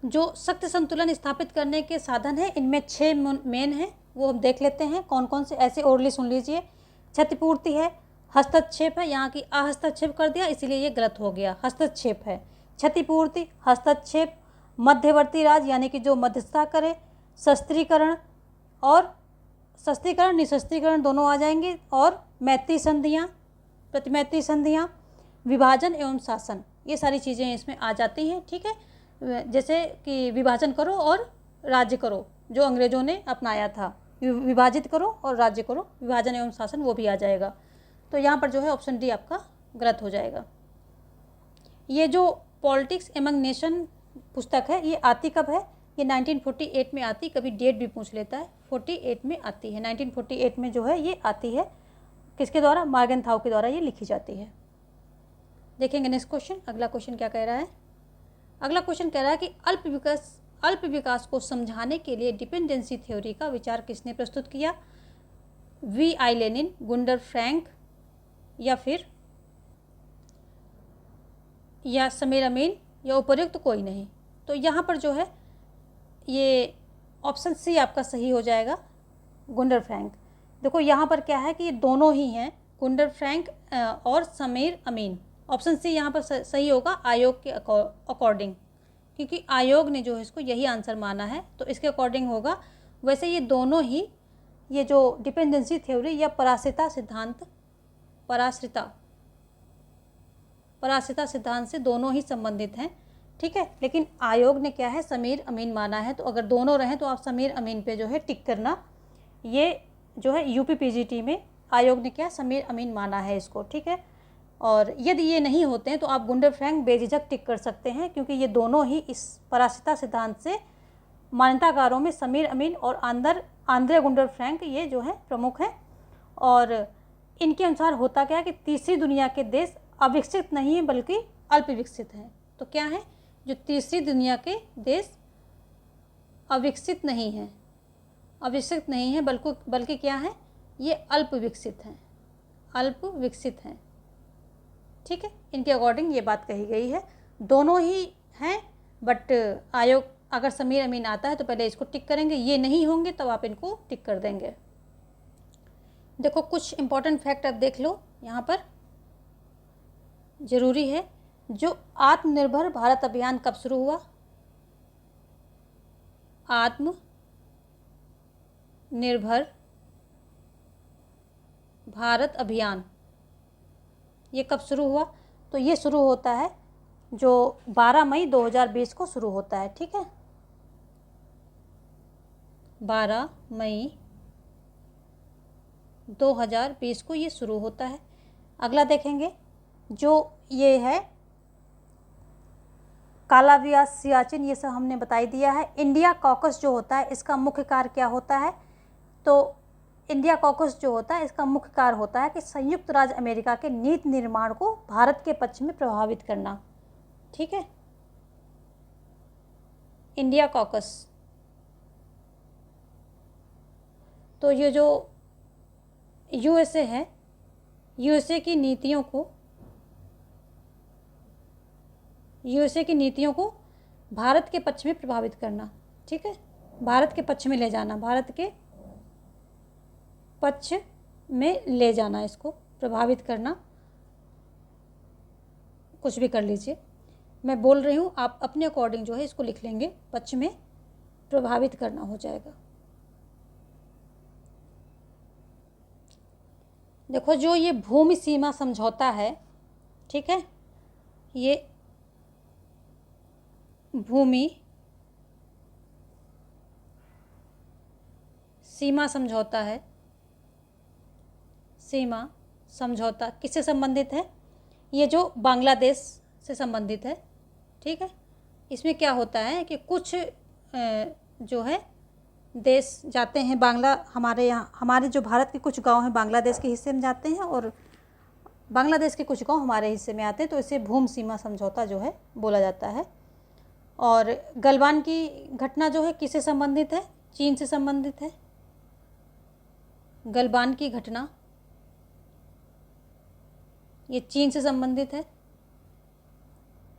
जो शक्ति संतुलन स्थापित करने के साधन है इनमें 6 मेन हैं, वो हम देख लेते हैं कौन कौन से। ऐसे ओरली सुन लीजिए, क्षतिपूर्ति है, हस्तक्षेप है, यहाँ की अहस्तक्षेप कर दिया इसीलिए ये गलत हो गया, हस्तक्षेप है। क्षतिपूर्ति, हस्तक्षेप, मध्यवर्ती राज्य यानी कि जो मध्यस्थता करे, शस्त्रीकरण और शस्त्रीकरण निशस्त्रीकरण दोनों आ जाएंगे, और मैत्री संधियाँ, प्रतिमैत्री संधियाँ, विभाजन एवं शासन, ये सारी चीज़ें इसमें आ जाती हैं, ठीक है। जैसे कि विभाजन करो और राज्य करो, जो अंग्रेजों ने अपनाया था, विभाजित करो और राज्य करो, विभाजन एवं शासन, वो भी आ जाएगा। तो यहाँ पर जो है ऑप्शन डी आपका गलत हो जाएगा। ये जो पॉलिटिक्स एमंग नेशन पुस्तक है ये आती कब है, ये 1948 में आती, कभी डेट भी पूछ लेता है, 48 में आती है, 1948 में जो है ये आती है। किसके द्वारा, मॉर्गनथाउ के द्वारा ये लिखी जाती है। देखेंगे नेक्स्ट क्वेश्चन। अगला क्वेश्चन क्या कह रहा है, अगला क्वेश्चन कह रहा है कि अल्प विकास को समझाने के लिए डिपेंडेंसी थ्योरी का विचार किसने प्रस्तुत किया। We I Lenin, Gundar Frank या समीर अमीन या उपर्युक्त कोई नहीं। तो यहाँ पर जो है ये ऑप्शन सी आपका सही हो जाएगा, गुंडर फ्रैंक। देखो यहाँ पर क्या है कि ये दोनों ही हैं, गुंडर फ्रैंक और समीर अमीन। ऑप्शन सी यहाँ पर सही होगा आयोग के अकॉर्डिंग, क्योंकि आयोग ने जो है इसको यही आंसर माना है, तो इसके अकॉर्डिंग होगा वैसे ये दोनों ही, ये जो डिपेंडेंसी थ्योरी या पराश्रिता सिद्धांत से दोनों ही संबंधित हैं, ठीक है। लेकिन आयोग ने क्या है, समीर अमीन माना है। तो अगर दोनों रहें तो आप समीर अमीन पे जो है टिक करना। ये जो है यूपीपीजीटी में आयोग ने क्या, समीर अमीन माना है इसको, ठीक है। और यदि ये नहीं होते हैं तो आप गुंडर फ्रैंक बेझिझक टिक कर सकते हैं, क्योंकि ये दोनों ही इस पराश्रिता सिद्धांत से मान्यताकारों में समीर अमीन और आंद्रे गुंडर फ्रैंक ये जो है प्रमुख हैं। और इनके अनुसार होता क्या है कि तीसरी दुनिया के देश अविकसित नहीं है बल्कि अल्प विकसित हैं। तो क्या है, जो तीसरी दुनिया के देश अविकसित नहीं हैं बल्कि क्या है, ये अल्प विकसित हैं, ठीक है। इनके अकॉर्डिंग ये बात कही गई है। दोनों ही हैं, बट आयोग अगर समीर अमीन आता है तो पहले इसको टिक करेंगे, ये नहीं होंगे तब आप इनको टिक कर देंगे। देखो कुछ इंपॉर्टेंट फैक्ट अब देख लो, यहाँ पर ज़रूरी है। जो आत्मनिर्भर भारत अभियान कब शुरू हुआ? आत्मनिर्भर भारत अभियान ये कब शुरू हुआ? तो ये शुरू होता है जो 12 मई 2020 को शुरू होता है, ठीक है। 12 मई 2020 को ये शुरू होता है। अगला देखेंगे, जो ये है कालाविया, सियाचिन, ये सब हमने बताई दिया है। इंडिया कॉकस जो होता है इसका मुख्य कार्य क्या होता है? तो इंडिया कॉकस जो होता है इसका मुख्य कार्य होता है कि संयुक्त राज्य अमेरिका के नीति निर्माण को भारत के पक्ष में प्रभावित करना, ठीक है। इंडिया कॉकस, तो ये जो यूएसए है, यूएसए की नीतियों को भारत के पक्ष में प्रभावित करना, ठीक है। भारत के पक्ष में ले जाना, भारत के पक्ष में ले जाना, इसको प्रभावित करना, कुछ भी कर लीजिए। मैं बोल रही हूँ, आप अपने अकॉर्डिंग जो है इसको लिख लेंगे, पक्ष में प्रभावित करना हो जाएगा। देखो जो ये भूमि सीमा समझौता है, ठीक है, ये भूमि सीमा समझौता है। सीमा समझौता किससे संबंधित है? ये जो बांग्लादेश से संबंधित है, ठीक है। इसमें क्या होता है कि कुछ जो है देश जाते हैं, हमारे जो भारत के कुछ गांव हैं बांग्लादेश के हिस्से में जाते हैं और बांग्लादेश के कुछ गांव हमारे हिस्से में आते हैं, तो इसे भूमि सीमा समझौता जो है बोला जाता है। और गलवान की घटना जो है किससे संबंधित है? चीन से संबंधित है। गलवान की घटना ये चीन से संबंधित है,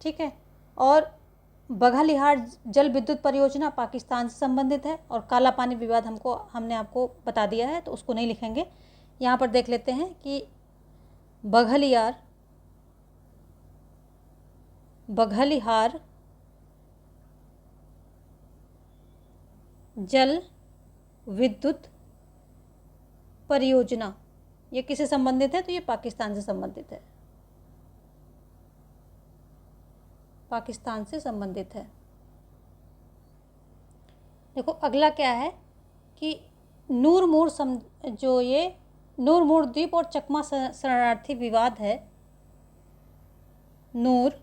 ठीक है। और बघालिहार जल विद्युत परियोजना पाकिस्तान से संबंधित है। और काला पानी विवाद हमने आपको बता दिया है, तो उसको नहीं लिखेंगे। यहाँ पर देख लेते हैं कि बघालिहार जल विद्युत परियोजना ये किससे संबंधित है? तो ये पाकिस्तान से संबंधित है, पाकिस्तान से संबंधित है। देखो अगला क्या है कि नूरमूर द्वीप और चकमा शरणार्थी विवाद है। नूरमूर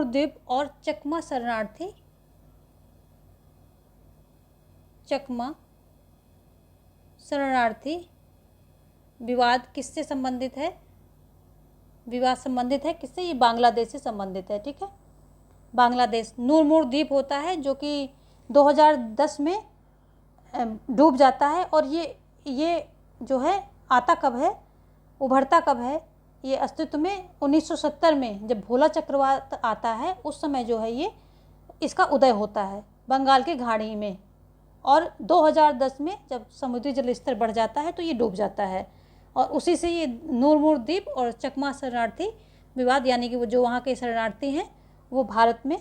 द्वीप और चकमा शरणार्थी विवाद किससे संबंधित है? विवाद संबंधित है किससे? ये बांग्लादेश से संबंधित है, ठीक है। बांग्लादेश नूरमूर द्वीप होता है जो कि 2010 में डूब जाता है। और ये जो है आता कब है, उभरता कब है? ये अस्तित्व में 1970 में जब भोला चक्रवात आता है उस समय जो है ये इसका उदय होता है बंगाल की खाड़ी में। और 2010 में जब समुद्री जल स्तर बढ़ जाता है तो ये डूब जाता है। और उसी से ये नूरमूर द्वीप और चकमा शरणार्थी विवाद, यानी कि वो जो वहाँ के शरणार्थी हैं वो भारत में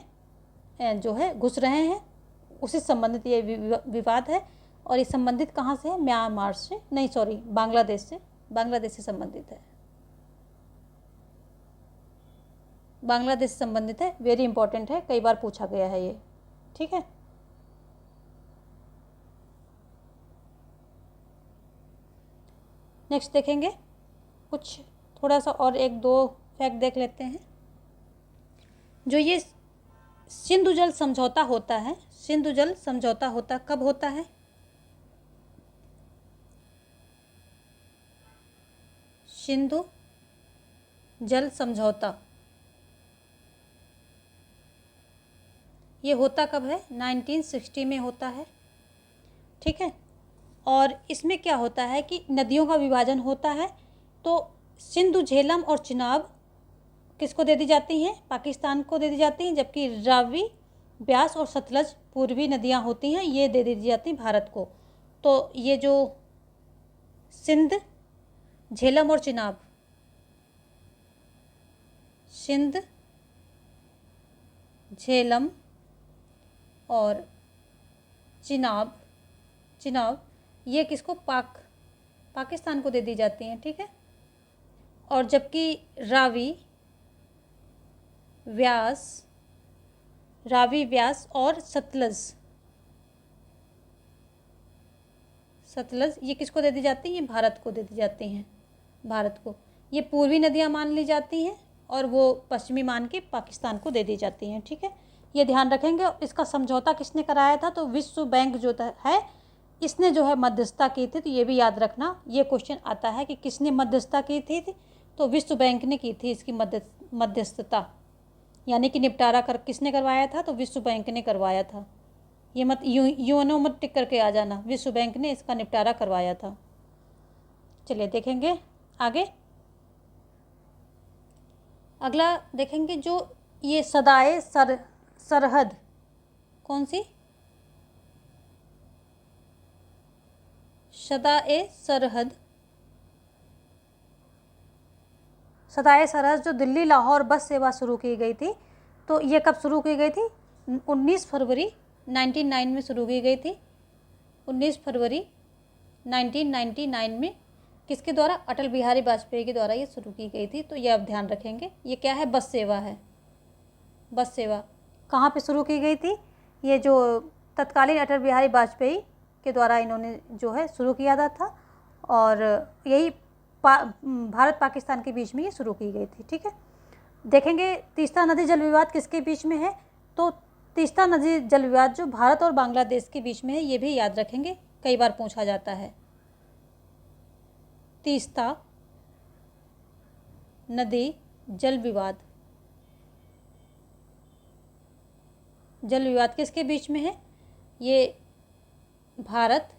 जो है घुस रहे हैं, उससे संबंधित ये विवाद है। और ये संबंधित कहाँ से है? म्यांमार से, नहीं सॉरी, बांग्लादेश से संबंधित है, बांग्लादेश से संबंधित है। वेरी इंपॉर्टेंट है, कई बार पूछा गया है ये, ठीक है। नेक्स्ट देखेंगे कुछ थोड़ा सा और एक दो फैक्ट देख लेते हैं। जो ये सिंधु जल समझौता होता है, सिंधु जल समझौता होता कब होता है? सिंधु जल समझौता ये होता कब है? 1960 में होता है, ठीक है। और इसमें क्या होता है कि नदियों का विभाजन होता है, तो सिंधु, झेलम और चिनाब किसको दे दी जाती हैं? पाकिस्तान को दे दी जाती हैं, जबकि रावी, ब्यास और सतलज पूर्वी नदियां होती हैं, ये दे दी जाती हैं भारत को। तो ये जो सिंध, झेलम और चिनाब, सिंध, झेलम और चिनाब ये किसको? पाकिस्तान को दे दी जाती हैं, ठीक है। और जबकि रावी, व्यास और सतलज ये किसको दे दी जाती हैं? ये भारत को दे दी जाती हैं, भारत को। ये पूर्वी नदियां मान ली जाती हैं और वो पश्चिमी मान के पाकिस्तान को दे दी जाती हैं, ठीक है। ये ध्यान रखेंगे। इसका समझौता किसने कराया था? तो विश्व बैंक जो है इसने जो है मध्यस्थता की थी। तो ये भी याद रखना, ये क्वेश्चन आता है कि किसने मध्यस्थता की थी? तो विश्व बैंक ने की थी इसकी मध्यस्थता, यानी कि निपटारा किसने करवाया था? तो विश्व बैंक ने करवाया था। ये मत यूएनओ मत टिक करके आ जाना, विश्व बैंक ने इसका निपटारा करवाया था। चलिए देखेंगे आगे। अगला देखेंगे जो ये सदाए सरहद, कौन सी? सदाए सरहद जो दिल्ली लाहौर बस सेवा शुरू की गई थी, तो ये कब शुरू की गई थी? 19 फरवरी 1999 में शुरू की गई थी। 19 फरवरी 1999 में किसके द्वारा? अटल बिहारी वाजपेयी के द्वारा ये शुरू की गई थी। तो ये आप ध्यान रखेंगे। ये क्या है? बस सेवा है। बस सेवा कहाँ पे शुरू की गई थी? ये जो तत्कालीन अटल बिहारी वाजपेयी के द्वारा इन्होंने जो है शुरू किया था, और यही भारत पाकिस्तान के बीच में ये शुरू की गई थी, ठीक है। देखेंगे तीस्ता नदी जल विवाद किसके बीच में है? तो तीस्ता नदी जल विवाद जो भारत और बांग्लादेश के बीच में है, ये भी याद रखेंगे, कई बार पूछा जाता है। तीस्ता नदी जल विवाद किसके बीच में है? ये भारत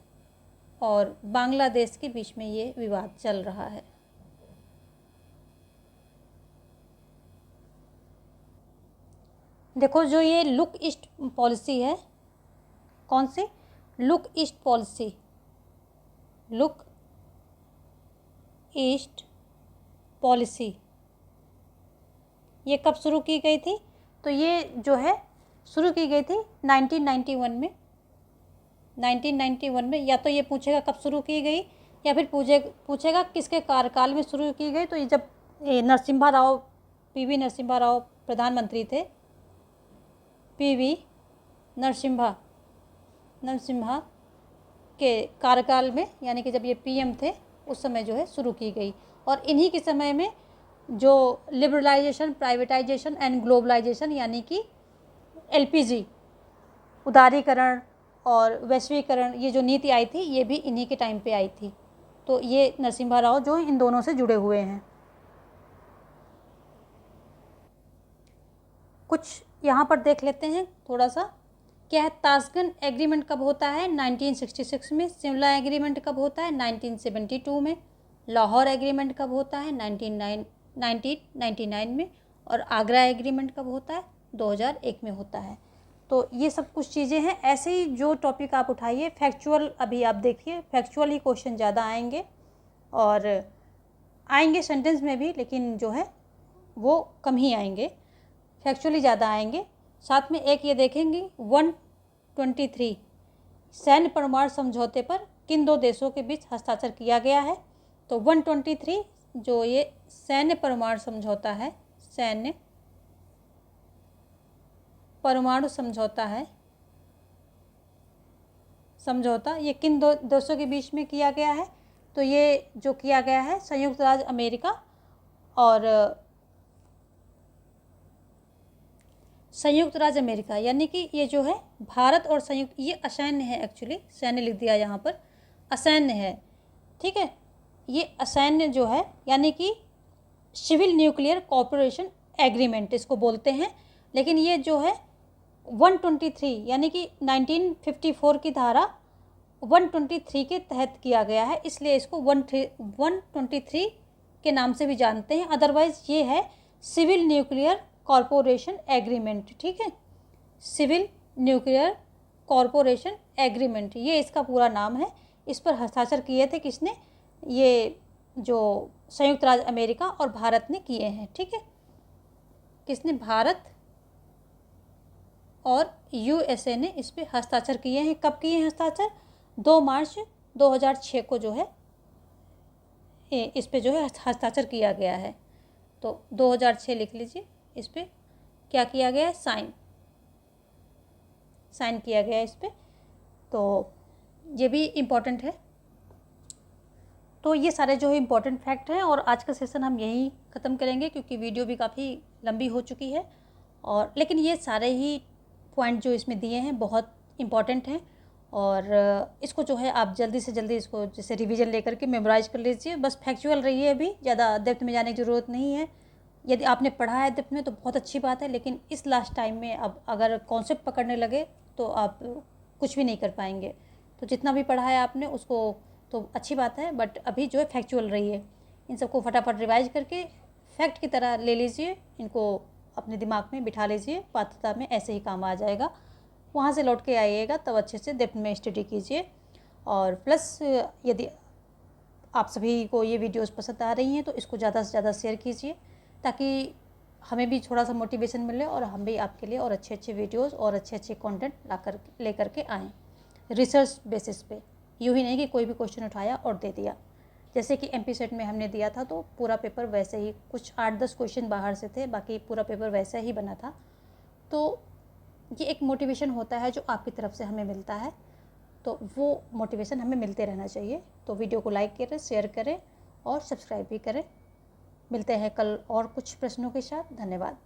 और बांग्लादेश के बीच में ये विवाद चल रहा है। देखो जो ये लुक ईस्ट पॉलिसी है, कौन सी? Look east policy, look east policy ये कब शुरू की गई थी? तो ये जो है शुरू की गई थी 1991 में। 1991 में। या तो ये पूछेगा कब शुरू की गई, या फिर पूछेगा किसके कार्यकाल में शुरू की गई। तो ये जब नरसिम्हा राव, पीवी नरसिम्हा राव प्रधानमंत्री थे, पीवी नरसिम्हा के कार्यकाल में, यानी कि जब ये पीएम थे उस समय जो है शुरू की गई। और इन्हीं के समय में जो लिबरलाइजेशन, प्राइवेटाइजेशन एंड ग्लोबलाइजेशन, यानी कि एलपीजी, उदारीकरण और वैश्वीकरण, ये जो नीति आई थी, ये भी इन्हीं के टाइम पे आई थी। तो ये नरसिम्हा राव जो इन दोनों से जुड़े हुए हैं। कुछ यहाँ पर देख लेते हैं थोड़ा सा, क्या है? ताशकंद एग्रीमेंट कब होता है? 1966 में। शिमला एग्रीमेंट कब होता है? 1972 में। लाहौर एग्रीमेंट कब होता है? 1999 में। और आगरा एग्रीमेंट कब होता है? 2001 में होता है। तो ये सब कुछ चीज़ें हैं। ऐसे ही जो टॉपिक आप उठाइए फैक्चुअल, अभी आप देखिए फैक्चुअल ही क्वेश्चन ज़्यादा आएंगे, और आएंगे सेंटेंस में भी, लेकिन जो है वो कम ही आएंगे। फैक्चुअली ज़्यादा आएंगे। साथ में एक ये देखेंगे 123 सैन्य परमाणु समझौते पर किन दो देशों के बीच हस्ताक्षर किया गया है। तो 123 जो ये सैन्य परमाणु समझौता है, सैन्य परमाणु समझौता है, समझौता ये किन दो देशों के बीच में किया गया है। तो ये जो किया गया है संयुक्त राज्य अमेरिका और संयुक्त राज्य अमेरिका, यानी कि ये जो है भारत और संयुक्त, ये असैन्य है एक्चुअली, सैन्य लिख दिया यहाँ पर, असैन्य है, ठीक है। ये असैन्य जो है यानी कि सिविल न्यूक्लियर कोऑपरेशन एग्रीमेंट इसको बोलते हैं। लेकिन ये जो है 123 यानी कि 1954 की धारा 123 के तहत किया गया है, इसलिए इसको 123 के नाम से भी जानते हैं। अदरवाइज ये है सिविल न्यूक्लियर कॉरपोरेशन एग्रीमेंट, ठीक है, सिविल न्यूक्लियर कॉरपोरेशन एग्रीमेंट, ये इसका पूरा नाम है। इस पर हस्ताक्षर किए थे किसने, ये जो संयुक्त राज्य अमेरिका और भारत ने किए हैं, ठीक है। किसने, भारत और यूएसए ने इस पे हस्ताक्षर किए हैं। कब किए हैं हस्ताक्षर, 2 मार्च 2006 को जो है इस पे जो है हस्ताक्षर किया गया है। तो 2006 लिख लीजिए, इस पे क्या किया गया है, साइन किया गया है इस पे। तो ये भी इम्पॉर्टेंट है। तो ये सारे जो है इम्पॉर्टेंट फैक्ट हैं और आज का सेशन हम यहीं ख़त्म करेंगे क्योंकि वीडियो भी काफ़ी लंबी हो चुकी है। और लेकिन ये सारे ही पॉइंट जो इसमें दिए हैं बहुत इम्पॉर्टेंट हैं और इसको जो है आप जल्दी से जल्दी इसको जैसे रिवीजन लेकर के मेमोराइज कर लीजिए। बस फैक्चुअल रहिए, अभी ज़्यादा डेप्थ में जाने की ज़रूरत नहीं है। यदि आपने पढ़ा है डेप्थ में तो बहुत अच्छी बात है, लेकिन इस लास्ट टाइम में अब अगर कॉन्सेप्ट पकड़ने लगे तो आप कुछ भी नहीं कर पाएंगे। तो जितना भी पढ़ा है आपने उसको तो अच्छी बात है, बट अभी जो है फैक्चुअल रहिए। इन सबको फटाफट रिवाइज करके फैक्ट की तरह ले लीजिए, इनको अपने दिमाग में बिठा लीजिए, पात्रता में ऐसे ही काम आ जाएगा। वहाँ से लौट के आइएगा तब अच्छे से डेप्थ में स्टडी कीजिए। और प्लस यदि आप सभी को ये वीडियोस पसंद आ रही हैं तो इसको ज़्यादा से ज़्यादा शेयर कीजिए ताकि हमें भी थोड़ा सा मोटिवेशन मिले और हम भी आपके लिए और अच्छे अच्छे वीडियोस और अच्छे अच्छे कंटेंट लेकर के आएँ रिसर्च बेसिस पे। यूँ ही नहीं कि कोई भी क्वेश्चन उठाया और दे दिया। जैसे कि एमपी सेट में हमने दिया था तो पूरा पेपर वैसे ही, कुछ 8-10 क्वेश्चन बाहर से थे, बाकी पूरा पेपर वैसा ही बना था। तो ये एक मोटिवेशन होता है जो आपकी तरफ से हमें मिलता है, तो वो मोटिवेशन हमें मिलते रहना चाहिए। तो वीडियो को लाइक करें, शेयर करें और सब्सक्राइब भी करें। मिलते हैं कल और कुछ प्रश्नों के साथ। धन्यवाद।